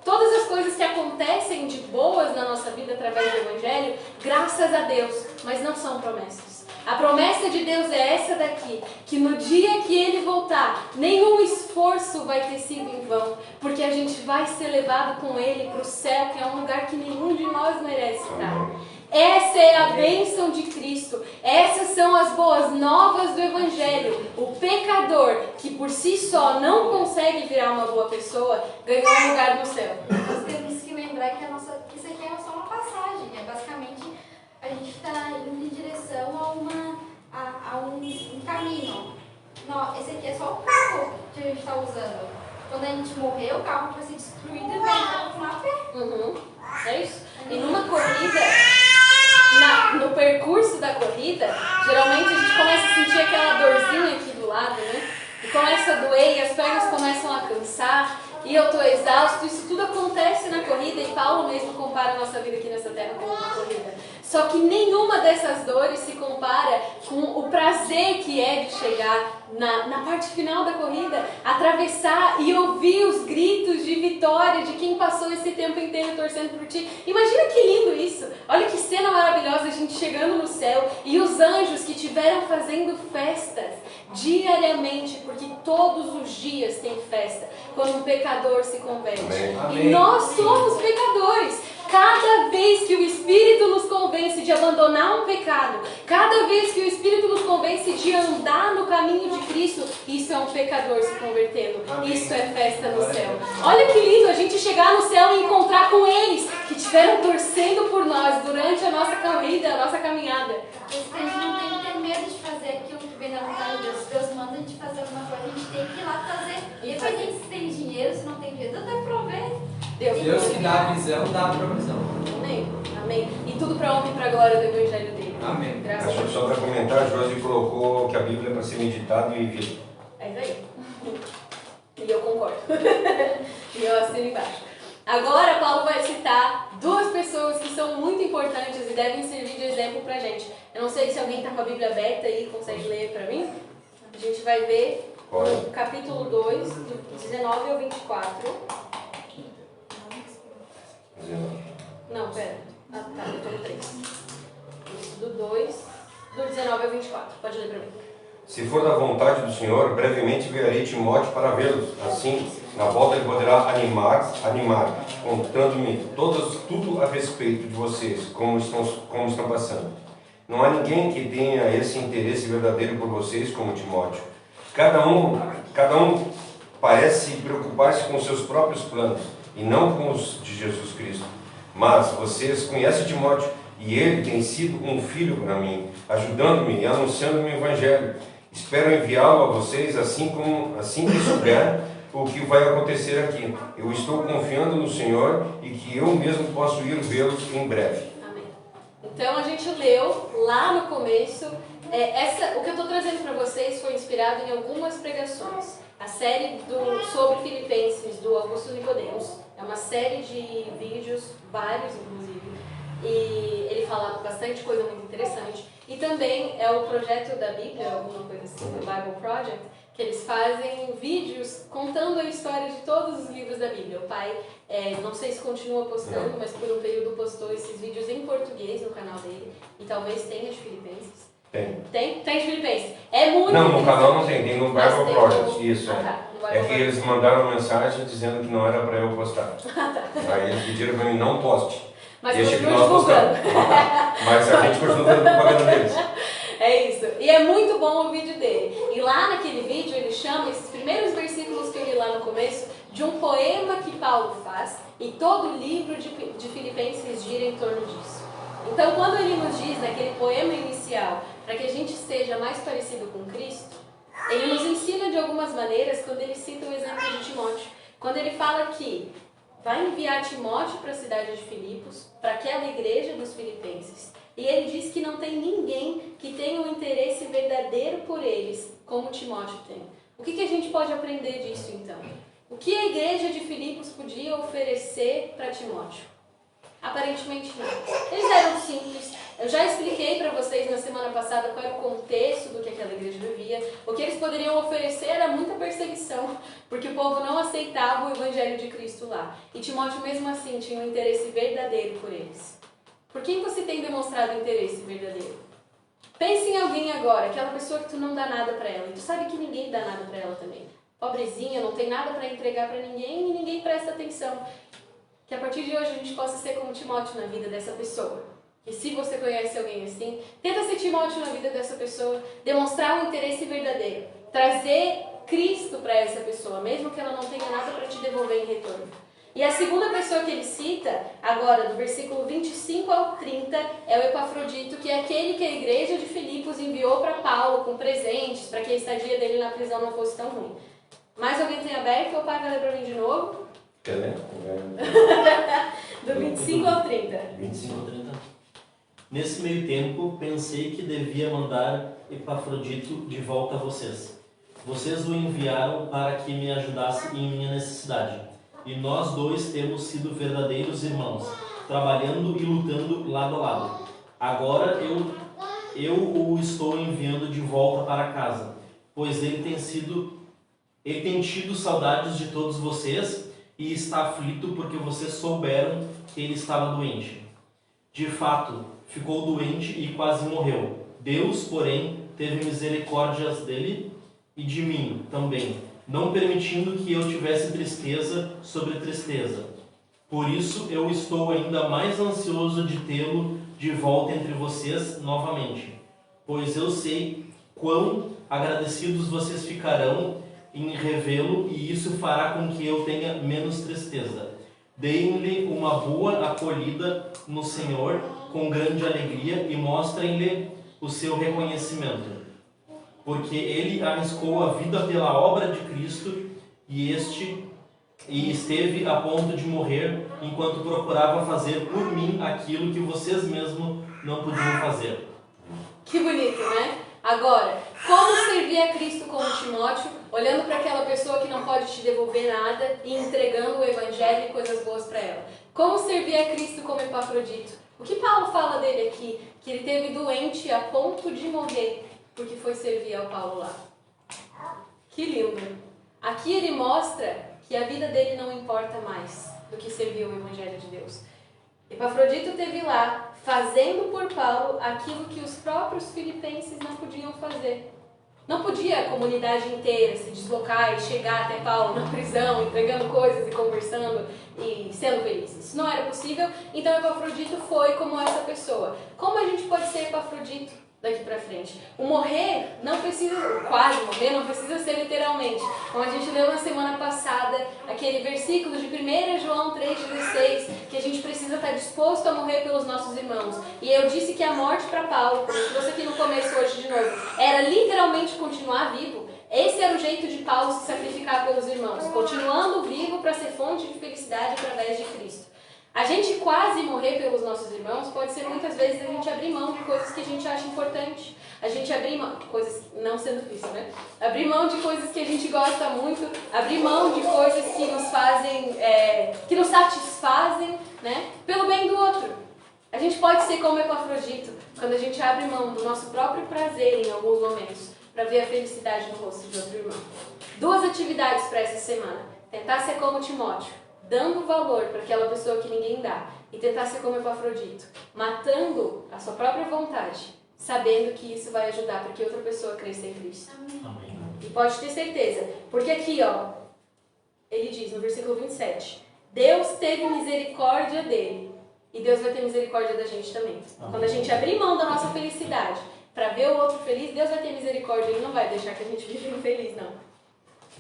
Todas as coisas que acontecem de boas na nossa vida através do Evangelho, graças a Deus, mas não são promessas. A promessa de Deus é essa daqui, que no dia que Ele voltar, nenhum esforço vai ter sido em vão, porque a gente vai ser levado com Ele para o céu, que é um lugar que nenhum de nós merece estar. Essa é a bênção de Cristo. Essas são as boas novas do Evangelho. O pecador, que por si só não consegue virar uma boa pessoa, ganhou um lugar no céu. Nós temos que lembrar que isso aqui é só uma passagem. Basicamente, a gente está indo em direção a um caminho. Não, esse aqui é só o carro que a gente está usando. Quando a gente morrer, o carro vai ser destruído e vai continuar a pé. É isso. E numa corrida, no percurso da corrida, geralmente a gente começa a sentir aquela dorzinha aqui do lado, né? E começa a doer e as pernas começam a cansar. E eu estou exausto. Isso tudo acontece na corrida e Paulo mesmo compara a nossa vida aqui nessa terra com uma corrida. Só que nenhuma dessas dores se compara com o prazer que é de chegar na parte final da corrida, atravessar e ouvir os gritos de vitória de quem passou esse tempo inteiro torcendo por ti. Imagina que lindo isso! Olha que cena maravilhosa, a gente chegando no céu e os anjos que estiveram fazendo festas diariamente, porque todos os dias tem festa quando um pecador se converte. Amém. E nós somos pecadores. Cada vez que o Espírito nos convence de abandonar um pecado, cada vez que o Espírito nos convence de andar no caminho de Cristo, isso é um pecador se convertendo. Amém. Isso é festa no céu. Olha que lindo a gente chegar no céu e encontrar com eles que estiveram torcendo por nós durante a nossa corrida, a nossa caminhada. A gente não tem que ter medo de fazer aquilo que vem da vontade de Deus. Se Deus manda a gente fazer alguma coisa, a gente tem que ir lá fazer. Independente se tem dinheiro, se não tem dinheiro, Deus vai prover. Deus que dá a visão, dá a provisão. Amém. Amém. E tudo para a honra e para a glória do Evangelho dele. Amém. Graças a Acho que Deus. só para comentar, a Josi colocou que a Bíblia é para ser meditado e vivido. É isso aí. E eu concordo. E eu assino embaixo. Agora, Paulo vai citar duas pessoas que são muito importantes e devem servir de exemplo pra gente. Eu não sei se alguém está com a Bíblia aberta aí e consegue ler pra mim. A gente vai ver no capítulo 2, do 19 ao 24. Não, pera. Ah, tá, eu tô no 3. Isso, do 2, do 19 ao 24. Pode ler pra mim. Se for da vontade do Senhor, brevemente enviarei Timóteo para vê-los. Assim, na volta ele poderá animar, contando-me tudo a respeito de vocês, como estão passando. Não há ninguém que tenha esse interesse verdadeiro por vocês como Timóteo. Cada um parece preocupar-se com seus próprios planos e não com os de Jesus Cristo. Mas vocês conhecem Timóteo e ele tem sido um filho para mim, ajudando-me e anunciando-me o Evangelho. Espero enviá-lo a vocês assim que souber o que vai acontecer aqui. Eu estou confiando no Senhor e que eu mesmo posso ir vê-los em breve. Amém. Então a gente leu lá no começo, o que eu estou trazendo para vocês foi inspirado em algumas pregações. A série sobre Filipenses, do Augusto Nicodemos, é uma série de vídeos, vários inclusive, e ele fala bastante coisa muito interessante. E também é o projeto da Bíblia, alguma coisa assim, o Bible Project, que eles fazem vídeos contando a história de todos os livros da Bíblia. O pai, não sei se continua postando, mas por um período postou esses vídeos em português no canal dele, e talvez tenha de Filipenses. Tem. Tem de Filipenses. É muito Não, no interessante. canal não tem no Mas Bible tem Project, isso. Ah, tá, no Bible É que eles mandaram mensagem dizendo que não era para eu postar. Aí eles pediram para mim, não poste. Mas Este que continua nós divulgando. gostamos. Mas a gente continua fazendo propaganda deles. É isso. E é muito bom o vídeo dele. E lá naquele vídeo ele chama esses primeiros versículos que eu li lá no começo de um poema que Paulo faz, e todo o livro de Filipenses gira em torno disso. Então, quando ele nos diz naquele poema inicial para que a gente seja mais parecido com Cristo, ele nos ensina de algumas maneiras quando ele cita o exemplo de Timóteo. Quando ele fala que vai enviar Timóteo para a cidade de Filipos, para aquela igreja dos filipenses. E ele diz que não tem ninguém que tenha um interesse verdadeiro por eles, como Timóteo tem. O que a gente pode aprender disso, então? O que a igreja de Filipos podia oferecer para Timóteo? Aparentemente não. Eles eram simples. Eu já expliquei para vocês na semana passada qual era o contexto do que aquela igreja vivia. O que eles poderiam oferecer era muita perseguição, porque o povo não aceitava o evangelho de Cristo lá. E Timóteo mesmo assim tinha um interesse verdadeiro por eles. Por quem você tem demonstrado interesse verdadeiro? Pense em alguém agora, aquela pessoa que tu não dá nada para ela. E tu sabe que ninguém dá nada para ela também. Pobrezinha, não tem nada para entregar para ninguém e ninguém presta atenção. Que a partir de hoje a gente possa ser como Timóteo na vida dessa pessoa. E se você conhece alguém assim, tenta ser Timóteo na vida dessa pessoa, demonstrar um interesse verdadeiro, trazer Cristo para essa pessoa, mesmo que ela não tenha nada para te devolver em retorno. E a segunda pessoa que ele cita, agora do versículo 25 ao 30, é o Epafrodito, que é aquele que a igreja de Filipos enviou para Paulo com presentes, para que a estadia dele na prisão não fosse tão ruim. Mais alguém tem aberto ou o pai vai ler para mim de novo? Quer ler? Do 25 ao 30. 25 ou 30. Nesse meio tempo, pensei que devia mandar Epafrodito de volta a vocês. Vocês o enviaram para que me ajudasse em minha necessidade. E nós dois temos sido verdadeiros irmãos, trabalhando e lutando lado a lado. Agora eu o estou enviando de volta para casa, pois ele tem tido saudades de todos vocês e está aflito porque vocês souberam que ele estava doente. De fato, ficou doente e quase morreu. Deus, porém, teve misericórdias dele e de mim também, não permitindo que eu tivesse tristeza sobre tristeza. Por isso eu estou ainda mais ansioso de tê-lo de volta entre vocês novamente, pois eu sei quão agradecidos vocês ficarão em revê-lo, e isso fará com que eu tenha menos tristeza. Deem-lhe uma boa acolhida no Senhor com grande alegria e mostrem-lhe o seu reconhecimento, porque ele arriscou a vida pela obra de Cristo e esteve a ponto de morrer enquanto procurava fazer por mim aquilo que vocês mesmos não podiam fazer. Que bonito, né? Agora, como servir a Cristo como Timóteo, olhando para aquela pessoa que não pode te devolver nada e entregando o evangelho e coisas boas para ela? Como servir a Cristo como Epafrodito? O que Paulo fala dele aqui? Que ele teve doente a ponto de morrer porque foi servir ao Paulo lá. Que lindo! Aqui ele mostra que a vida dele não importa mais do que servir o evangelho de Deus. Epafrodito esteve lá, fazendo por Paulo aquilo que os próprios filipenses não podiam fazer. Não podia a comunidade inteira se deslocar e chegar até Paulo na prisão, entregando coisas e conversando e sendo felizes. Isso não era possível, então Epafrodito foi como essa pessoa. Como a gente pode ser Epafrodito daqui pra frente? O morrer não precisa, quase morrer, não precisa ser literalmente. Como a gente leu na semana passada, aquele versículo de 1 João 3,16, que a gente precisa estar disposto a morrer pelos nossos irmãos. E eu disse que a morte para Paulo, como eu trouxe aqui no começo hoje de novo, era literalmente continuar vivo. Esse era o jeito de Paulo se sacrificar pelos irmãos, continuando vivo para ser fonte de felicidade através de Cristo. A gente quase morrer pelos nossos irmãos pode ser muitas vezes a gente abrir mão de coisas que a gente acha importante. A gente abrir mão, coisas não sendo difícil, né? Abrir mão de coisas que a gente gosta muito, abrir mão de coisas que nos fazem, que nos satisfazem, né? Pelo bem do outro. A gente pode ser como Epafrodito, quando a gente abre mão do nosso próprio prazer em alguns momentos, para ver a felicidade no rosto de outro irmão. 2 atividades para essa semana. Tentar ser como Timóteo, dando valor para aquela pessoa que ninguém dá, e tentar ser como Epafrodito, matando a sua própria vontade, sabendo que isso vai ajudar para que outra pessoa cresça em Cristo. Amém. E pode ter certeza, porque aqui, ó, ele diz no versículo 27, Deus teve misericórdia dele. E Deus vai ter misericórdia da gente também. Amém. Quando a gente abrir mão da nossa felicidade para ver o outro feliz, Deus vai ter misericórdia. Ele não vai deixar que a gente viva infeliz, não.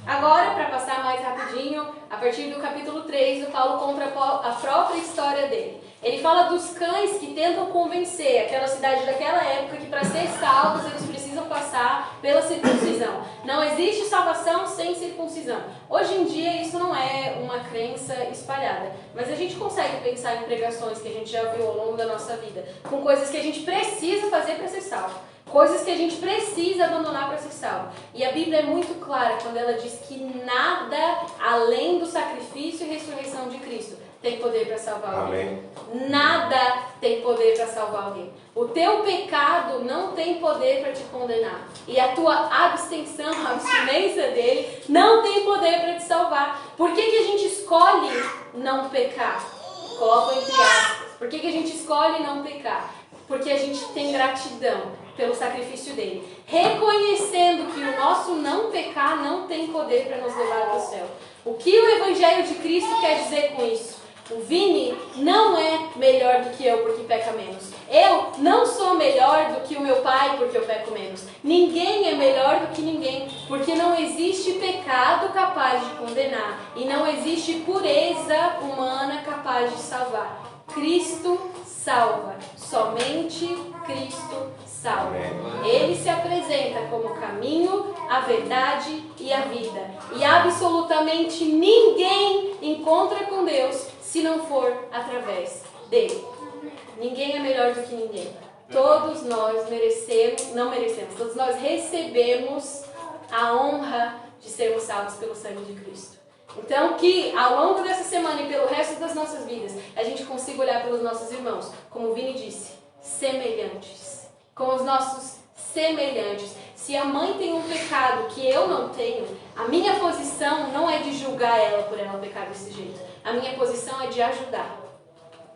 Agora, para passar mais rapidinho, a partir do capítulo 3, o Paulo conta a própria história dele. Ele fala dos cães que tentam convencer aquela cidade daquela época que para ser salvos eles precisam passar pela circuncisão. Não existe salvação sem circuncisão. Hoje em dia isso não é uma crença espalhada, mas a gente consegue pensar em pregações que a gente já viu ao longo da nossa vida, com coisas que a gente precisa fazer para ser salvo. Coisas que a gente precisa abandonar para ser salvo. E a Bíblia é muito clara quando ela diz que nada além do sacrifício e ressurreição de Cristo tem poder para salvar alguém. Amém. Nada tem poder para salvar alguém. O teu pecado não tem poder para te condenar. E a tua abstenção, a abstinência dele, não tem poder para te salvar. Por que a gente escolhe não pecar? Coloco entre aspas. Por que a gente escolhe não pecar? Porque a gente tem gratidão pelo sacrifício dele, reconhecendo que o nosso não pecar não tem poder para nos levar para o céu. O que o Evangelho de Cristo quer dizer com isso? O Vini não é melhor do que eu porque peca menos. Eu não sou melhor do que o meu pai porque eu peco menos. Ninguém é melhor do que ninguém, porque não existe pecado capaz de condenar e não existe pureza humana capaz de salvar. Cristo salva. Somente Cristo salva. Ele se apresenta como o caminho, a verdade e a vida. E absolutamente ninguém encontra com Deus se não for através dele. Ninguém é melhor do que ninguém. Todos nós todos nós recebemos a honra de sermos salvos pelo sangue de Cristo. Então que ao longo dessa semana e pelo resto das nossas vidas, a gente consiga olhar pelos nossos irmãos, como o Vini disse, semelhantes. Com os nossos semelhantes. Se a mãe tem um pecado que eu não tenho, a minha posição não é de julgar ela por ela pecar desse jeito. A minha posição é de ajudar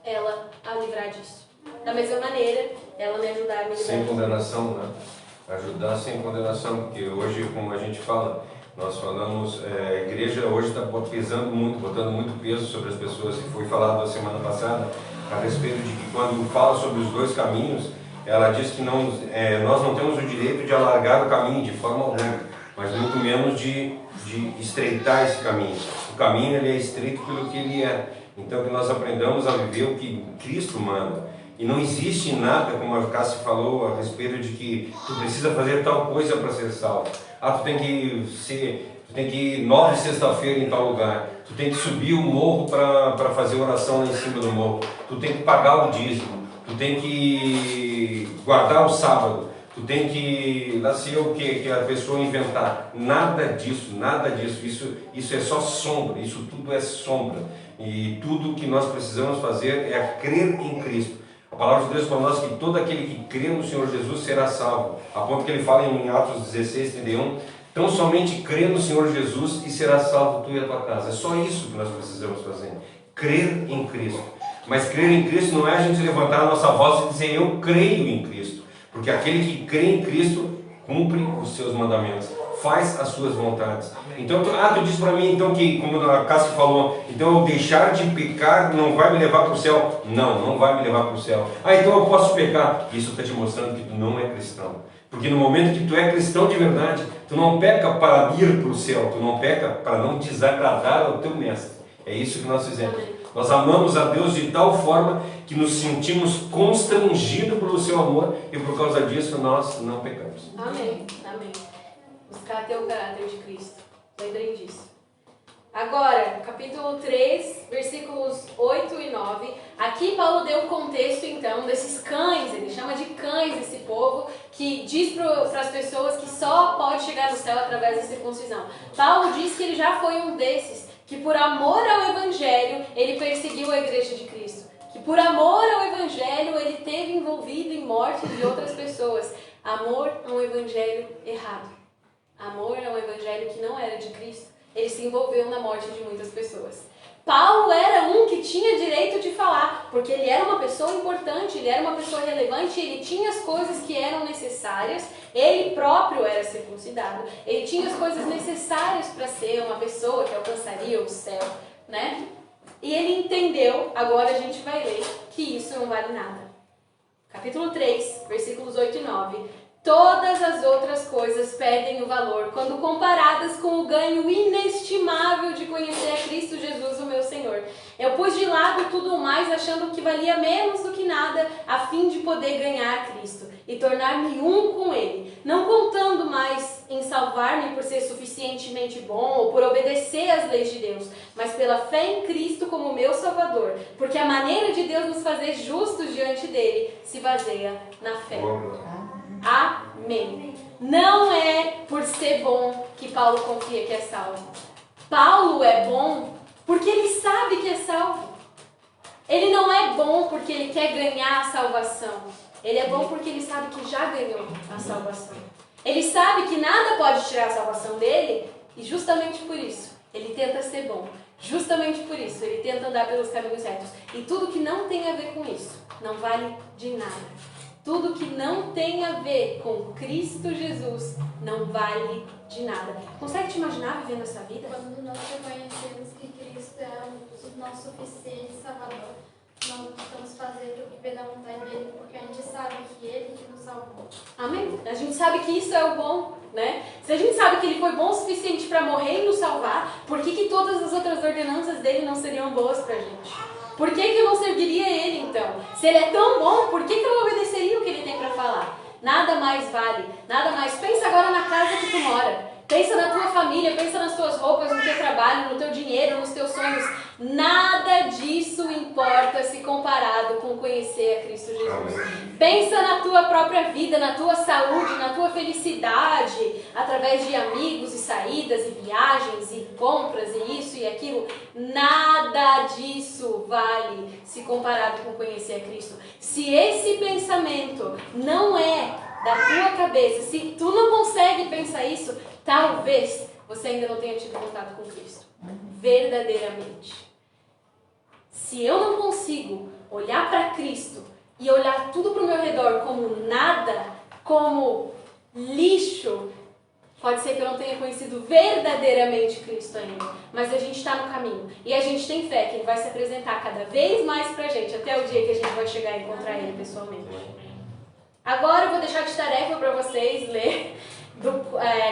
ela a livrar disso. Da mesma maneira, ela me ajudar a me livrar Sem disso. condenação, né? Ajudar sem condenação, porque hoje, como a gente fala, nós falamos, a igreja hoje está pesando muito, botando muito peso sobre as pessoas, e foi falado a semana passada a respeito de que quando fala sobre os dois caminhos, ela diz que nós não temos o direito de alargar o caminho de forma alguma, mas muito menos de estreitar esse caminho. O caminho ele é estreito pelo que ele é. Então que nós aprendamos a viver o que Cristo manda. E não existe nada, como a Cássia falou, a respeito de que tu precisa fazer tal coisa para ser salvo. Tu tem que ir 9 sexta-feira em tal lugar. Tu tem que subir o morro para fazer oração lá em cima do morro. Tu tem que pagar o dízimo. Tu tem que guardar o sábado. Tu tem que, lá sei o que a pessoa inventar. Nada disso, nada disso. Isso é só sombra, isso tudo é sombra. E tudo que nós precisamos fazer é crer em Cristo. A palavra de Deus para nós que todo aquele que crê no Senhor Jesus será salvo. A ponto que ele fala em Atos 16, 31, então somente crê no Senhor Jesus e será salvo tu e a tua casa. É só isso que nós precisamos fazer. Crer em Cristo. Mas crer em Cristo não é a gente levantar a nossa voz e dizer eu creio em Cristo. Porque aquele que crê em Cristo cumpre os seus mandamentos, faz as suas vontades. Então, tu diz para mim então que, como a Cássia falou, então eu deixar de pecar não vai me levar para o céu? Não vai me levar para o céu. Então eu posso pecar. Isso está te mostrando que tu não é cristão. Porque no momento que tu é cristão de verdade, tu não peca para ir para o céu, tu não peca para não desagradar ao teu mestre. É isso que nós fizemos. Nós amamos a Deus de tal forma que nos sentimos constrangidos pelo seu amor e por causa disso nós não pecamos. Amém. Amém. Buscar ter o caráter de Cristo. Lembrem disso. Agora, capítulo 3, versículos 8 e 9. Aqui Paulo deu o contexto, então, desses cães. Ele chama de cães esse povo que diz para as pessoas que só pode chegar no céu através da circuncisão. Paulo diz que ele já foi um desses, que por amor ao Evangelho, ele perseguiu a igreja de Cristo. Que por amor ao Evangelho, ele esteve envolvido em morte de outras pessoas. Amor a um Evangelho errado. Amor a um Evangelho que não era de Cristo. Ele se envolveu na morte de muitas pessoas. Paulo era um que tinha direito de falar, porque ele era uma pessoa importante, ele era uma pessoa relevante, ele tinha as coisas que eram necessárias, ele próprio era circuncidado, ele tinha as coisas necessárias para ser uma pessoa que alcançaria o céu, né? E ele entendeu, agora a gente vai ler, que isso não vale nada. Capítulo 3, versículos 8 e 9. Todas as outras coisas perdem o valor quando comparadas com o ganho inestimável de conhecer a Cristo Jesus, o meu Senhor. Eu pus de lado tudo o mais, achando que valia menos do que nada, a fim de poder ganhar Cristo e tornar-me um com Ele, não contando mais em salvar-me por ser suficientemente bom ou por obedecer às leis de Deus, mas pela fé em Cristo como meu Salvador, porque a maneira de Deus nos fazer justos diante dele se baseia na fé. Amém. Não é por ser bom que Paulo confia que é salvo. Paulo é bom porque ele sabe que é salvo. Ele não é bom porque ele quer ganhar a salvação. Ele é bom porque ele sabe que já ganhou a salvação. Ele sabe que nada pode tirar a salvação dele e justamente por isso ele tenta ser bom. Justamente por isso ele tenta andar pelos caminhos retos. E tudo que não tem a ver com isso não vale de nada. Tudo que não tem a ver com Cristo Jesus não vale de nada. Consegue te imaginar vivendo essa vida? Quando nós reconhecemos que Cristo é o nosso suficiente Salvador, nós estamos fazendo o que vem da vontade dele, porque a gente sabe que ele que nos salvou. Amém? A gente sabe que isso é o bom, né? Se a gente sabe que ele foi bom o suficiente para morrer e nos salvar, por que todas as outras ordenanças dele não seriam boas pra gente? Por que eu não serviria ele, então? Se ele é tão bom, por que eu não obedeceria o que ele tem para falar? Nada mais vale, nada mais. Pensa agora na casa que tu mora. Pensa na tua família, pensa nas tuas roupas, no teu trabalho, no teu dinheiro, nos teus sonhos. Nada disso importa se comparado com conhecer a Cristo Jesus. Pensa na tua própria vida, na tua saúde, na tua felicidade, através de amigos e saídas e viagens e compras e isso e aquilo. Nada disso vale se comparado com conhecer a Cristo. Se esse pensamento não é da tua cabeça, se tu não consegue pensar isso, talvez você ainda não tenha tido contato com Cristo. Verdadeiramente. Se eu não consigo olhar para Cristo e olhar tudo para o meu redor como nada, como lixo, pode ser que eu não tenha conhecido verdadeiramente Cristo ainda. Mas a gente está no caminho. E a gente tem fé que Ele vai se apresentar cada vez mais para a gente, até o dia que a gente vai chegar e encontrar Ele pessoalmente. Agora eu vou deixar de tarefa para vocês ler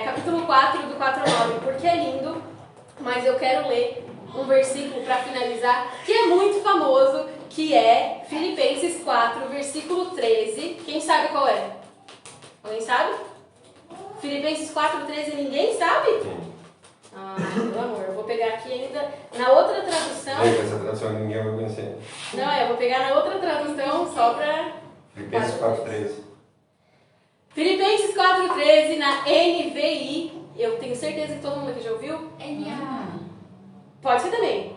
capítulo 4, do 4 ao 9, porque é lindo, mas eu quero ler um versículo para finalizar, que é muito famoso, que é Filipenses 4, versículo 13. Quem sabe qual é? Alguém sabe? Filipenses 4, 13, ninguém sabe? Ah, meu amor, eu vou pegar aqui ainda na outra tradução. Essa tradução ninguém vai conhecer. Não, eu vou pegar na outra tradução só para... Filipenses 4:13. Filipenses 4,13 na NVI. Eu tenho certeza que todo mundo aqui já ouviu. NA. Pode ser também.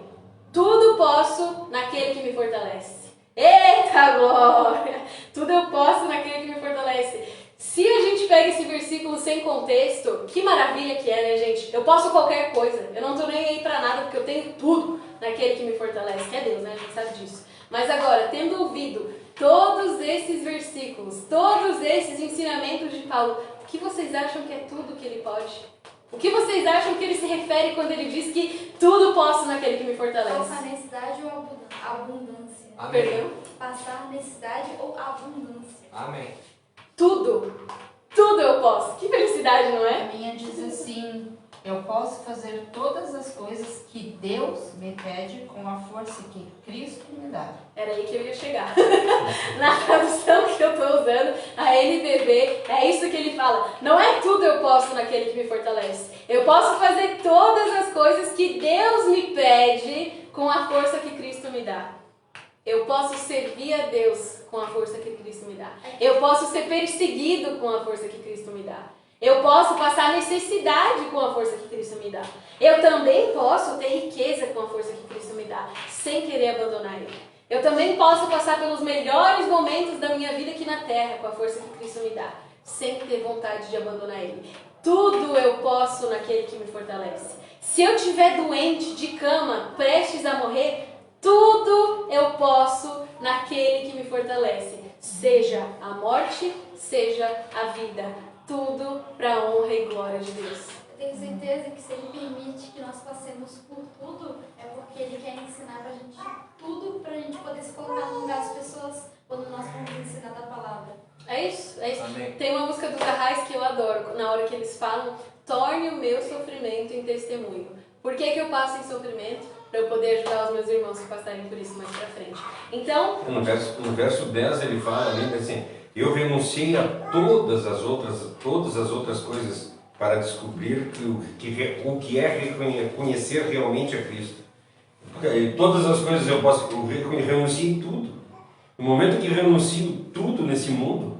Tudo posso naquele que me fortalece. Eita glória! Tudo eu posso naquele que me fortalece. Se a gente pega esse versículo sem contexto, que maravilha que é, né, gente? Eu posso qualquer coisa. Eu não tô nem aí pra nada, porque eu tenho tudo naquele que me fortalece. Que é Deus, né? A gente sabe disso. Mas agora, tendo ouvido todos esses versículos, todos esses ensinamentos de Paulo, o que vocês acham que é tudo que ele pode? O que vocês acham que ele se refere quando ele diz que tudo posso naquele que me fortalece? Passar necessidade ou abundância? Amém. Perdão? Passar necessidade ou abundância? Amém. Tudo. Tudo eu posso. Que felicidade, não A é? minha diz assim: eu posso fazer todas as coisas que Deus me pede com a força que Cristo me dá. Era aí que eu ia chegar. Na tradução que eu estou usando, a NVB, é isso que ele fala. Não é tudo eu posso naquele que me fortalece. Eu posso fazer todas as coisas que Deus me pede com a força que Cristo me dá. Eu posso servir a Deus com a força que Cristo me dá. Eu posso ser perseguido com a força que Cristo me dá. Eu posso passar necessidade com a força que Cristo me dá. Eu também posso ter riqueza com a força que Cristo me dá, sem querer abandonar Ele. Eu também posso passar pelos melhores momentos da minha vida aqui na Terra com a força que Cristo me dá, sem ter vontade de abandonar Ele. Tudo eu posso naquele que me fortalece. Se eu estiver doente, de cama, prestes a morrer, tudo eu posso naquele que me fortalece. Seja a morte, seja a vida. Tudo para a honra e glória de Deus. Eu tenho certeza que se Ele permite que nós passemos por tudo, é porque que Ele quer ensinar pra gente tudo, pra gente poder se colocar no lugar das pessoas quando nós vamos ensinar da palavra. É isso, é isso. Amém. Tem uma música dos Arrais que eu adoro, na hora que eles falam: torne o meu sofrimento em testemunho. Por que eu passo em sofrimento? Para eu poder ajudar os meus irmãos que passarem por isso mais pra frente. Então, No verso 10 ele fala ali assim: eu renunciei a todas as outras coisas para descobrir o que é reconhecer realmente a Cristo. Todas as coisas eu renuncio em tudo. No momento que renuncio tudo nesse mundo,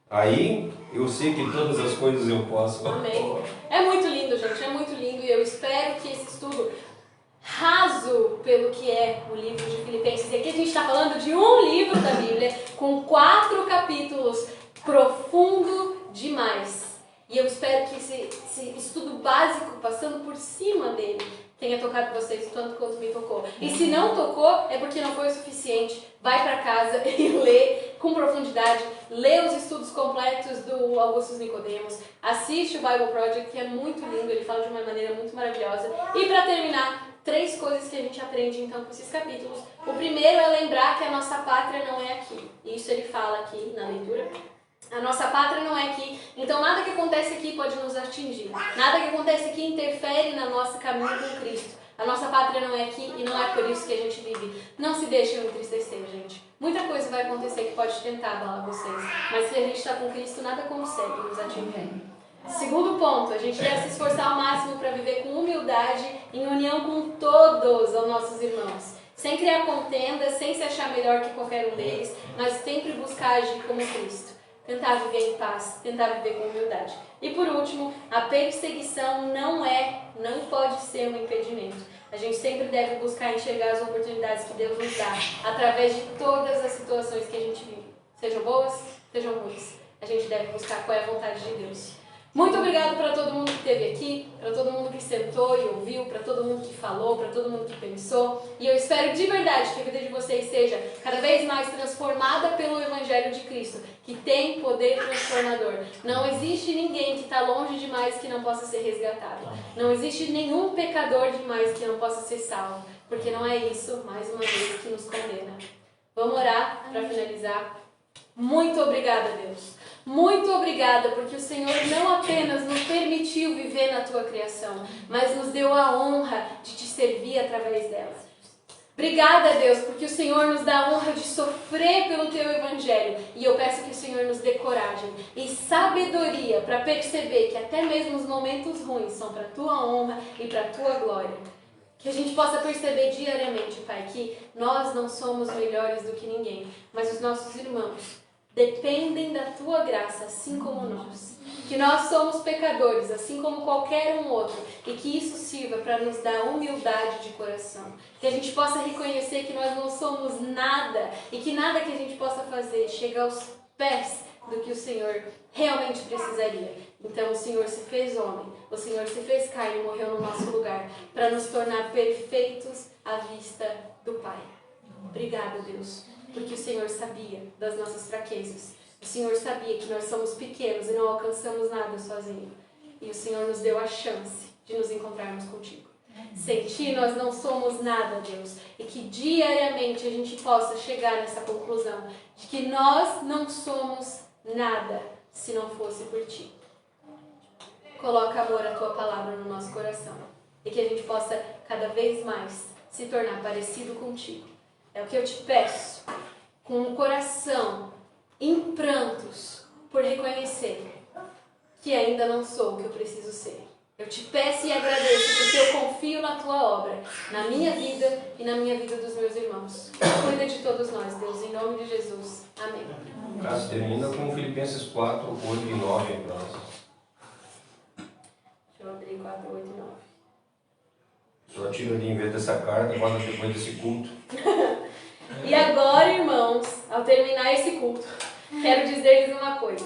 aí eu sei que todas as coisas eu posso. amém. É muito lindo, gente, é muito lindo, e eu espero que esse estudo raso pelo que é o livro de Filipenses, e aqui a gente está falando de um livro da Bíblia com 4 capítulos, profundo demais. E eu espero que esse estudo básico, passando por cima dele, tenha tocado vocês tanto quanto me tocou. E se não tocou, é porque não foi o suficiente. Vai para casa e lê com profundidade, lê os estudos completos do Augustus Nicodemos, assiste o Bible Project, que é muito lindo, ele fala de uma maneira muito maravilhosa. E para terminar, 3 coisas que a gente aprende então com esses capítulos. O primeiro é lembrar que a nossa pátria não é aqui. Isso ele fala aqui na leitura. A nossa pátria não é aqui, então nada que acontece aqui pode nos atingir. Nada que acontece aqui interfere no nosso caminho com Cristo. A nossa pátria não é aqui e não é por isso que a gente vive. Não se deixem entristecer, gente. Muita coisa vai acontecer que pode tentar abalar vocês, mas se a gente está com Cristo, nada consegue nos atingir. Segundo ponto, a gente deve se esforçar ao máximo para viver com humildade, em união com todos os nossos irmãos. Sem criar contenda, sem se achar melhor que qualquer um deles, mas sempre buscar agir como Cristo. Tentar viver em paz, tentar viver com humildade. E por último, a perseguição não pode ser um impedimento. A gente sempre deve buscar enxergar as oportunidades que Deus nos dá através de todas as situações que a gente vive. Sejam boas, sejam ruins. A gente deve buscar qual é a vontade de Deus. Muito obrigado para todo mundo que esteve aqui, para todo mundo que sentou e ouviu, para todo mundo que falou, para todo mundo que pensou. E eu espero de verdade que a vida de vocês seja cada vez mais transformada pelo Evangelho de Cristo, que tem poder transformador. Não existe ninguém que está longe demais que não possa ser resgatado. Não existe nenhum pecador demais que não possa ser salvo, porque não é isso, mais uma vez, que nos condena. Vamos orar para finalizar. Muito obrigada, Deus. Muito obrigada, porque o Senhor não apenas nos permitiu viver na Tua criação, mas nos deu a honra de Te servir através dela. Obrigada, Deus, porque o Senhor nos dá a honra de sofrer pelo Teu Evangelho. E eu peço que o Senhor nos dê coragem e sabedoria para perceber que até mesmo os momentos ruins são para a Tua honra e para a Tua glória. Que a gente possa perceber diariamente, Pai, que nós não somos melhores do que ninguém, mas os nossos irmãos dependem da Tua graça, assim como nós. Que nós somos pecadores, assim como qualquer um outro, e que isso sirva para nos dar humildade de coração. Que a gente possa reconhecer que nós não somos nada, e que nada que a gente possa fazer chega aos pés do que o Senhor realmente precisaria. Então o Senhor se fez homem, o Senhor se fez carne e morreu no nosso lugar, para nos tornar perfeitos à vista do Pai. Obrigada, Deus, porque o Senhor sabia das nossas fraquezas. O Senhor sabia que nós somos pequenos e não alcançamos nada sozinho. E o Senhor nos deu a chance de nos encontrarmos contigo. Sem Ti nós não somos nada, Deus. E que diariamente a gente possa chegar nessa conclusão de que nós não somos nada se não fosse por Ti. Coloca, amor, a Tua palavra no nosso coração. E que a gente possa cada vez mais se tornar parecido contigo. É o que eu te peço, com um coração em prantos por reconhecer que ainda não sou o que eu preciso ser. Eu te peço e agradeço porque eu confio na Tua obra, na minha vida e na minha vida dos meus irmãos. Cuida de todos nós, Deus, em nome de Jesus. Amém. Cássio, termina com Filipenses 4, 8 e 9 para nós. Deixa eu abrir 4, 8 e 9. Só tira ali em vez dessa carta, guarda depois desse culto. E agora, irmãos, ao terminar esse culto, quero dizer-lhes uma coisa.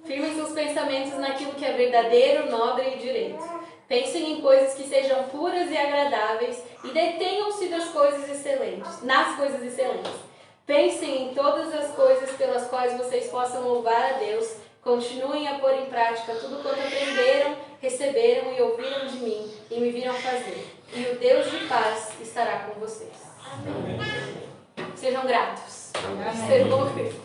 Firmem seus pensamentos naquilo que é verdadeiro, nobre e direito. Pensem em coisas que sejam puras e agradáveis e detenham-se nas coisas excelentes. Pensem em todas as coisas pelas quais vocês possam louvar a Deus. Continuem a pôr em prática tudo quanto aprenderam, receberam e ouviram de mim e me viram fazer. e o Deus de paz estará com vocês. Amém. Sejam gratos. Amém. Sejam gratos.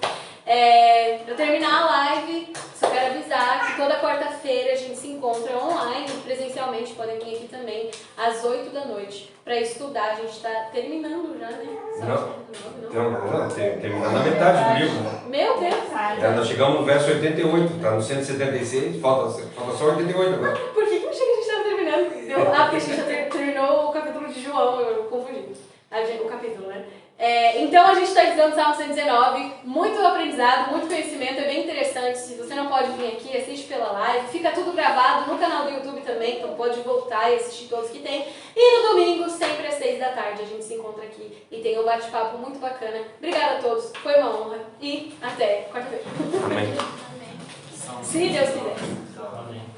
Para terminar a live, só quero avisar que toda quarta-feira a gente se encontra online, presencialmente, podem vir aqui também, às 8 da noite, para estudar. A gente está terminando já, né? Não, terminando na metade do livro. Meu Deus! Nós chegamos no verso 88, está no 176, falta só 88 agora. Por que eu achei que a gente estava terminando? Porque a gente já terminou o capítulo de João, eu confundi. O capítulo, né? Então a gente está estudando Salmo 119, muito aprendizado, muito conhecimento, é bem interessante. Se você não pode vir aqui, assiste pela live, fica tudo gravado no canal do YouTube também, então pode voltar e assistir todos que tem. E no domingo, sempre às 6 da tarde, a gente se encontra aqui e tem um bate-papo muito bacana. Obrigada a todos, foi uma honra e até quarta-feira. Amém. Amém. Se Deus quiser. Amém.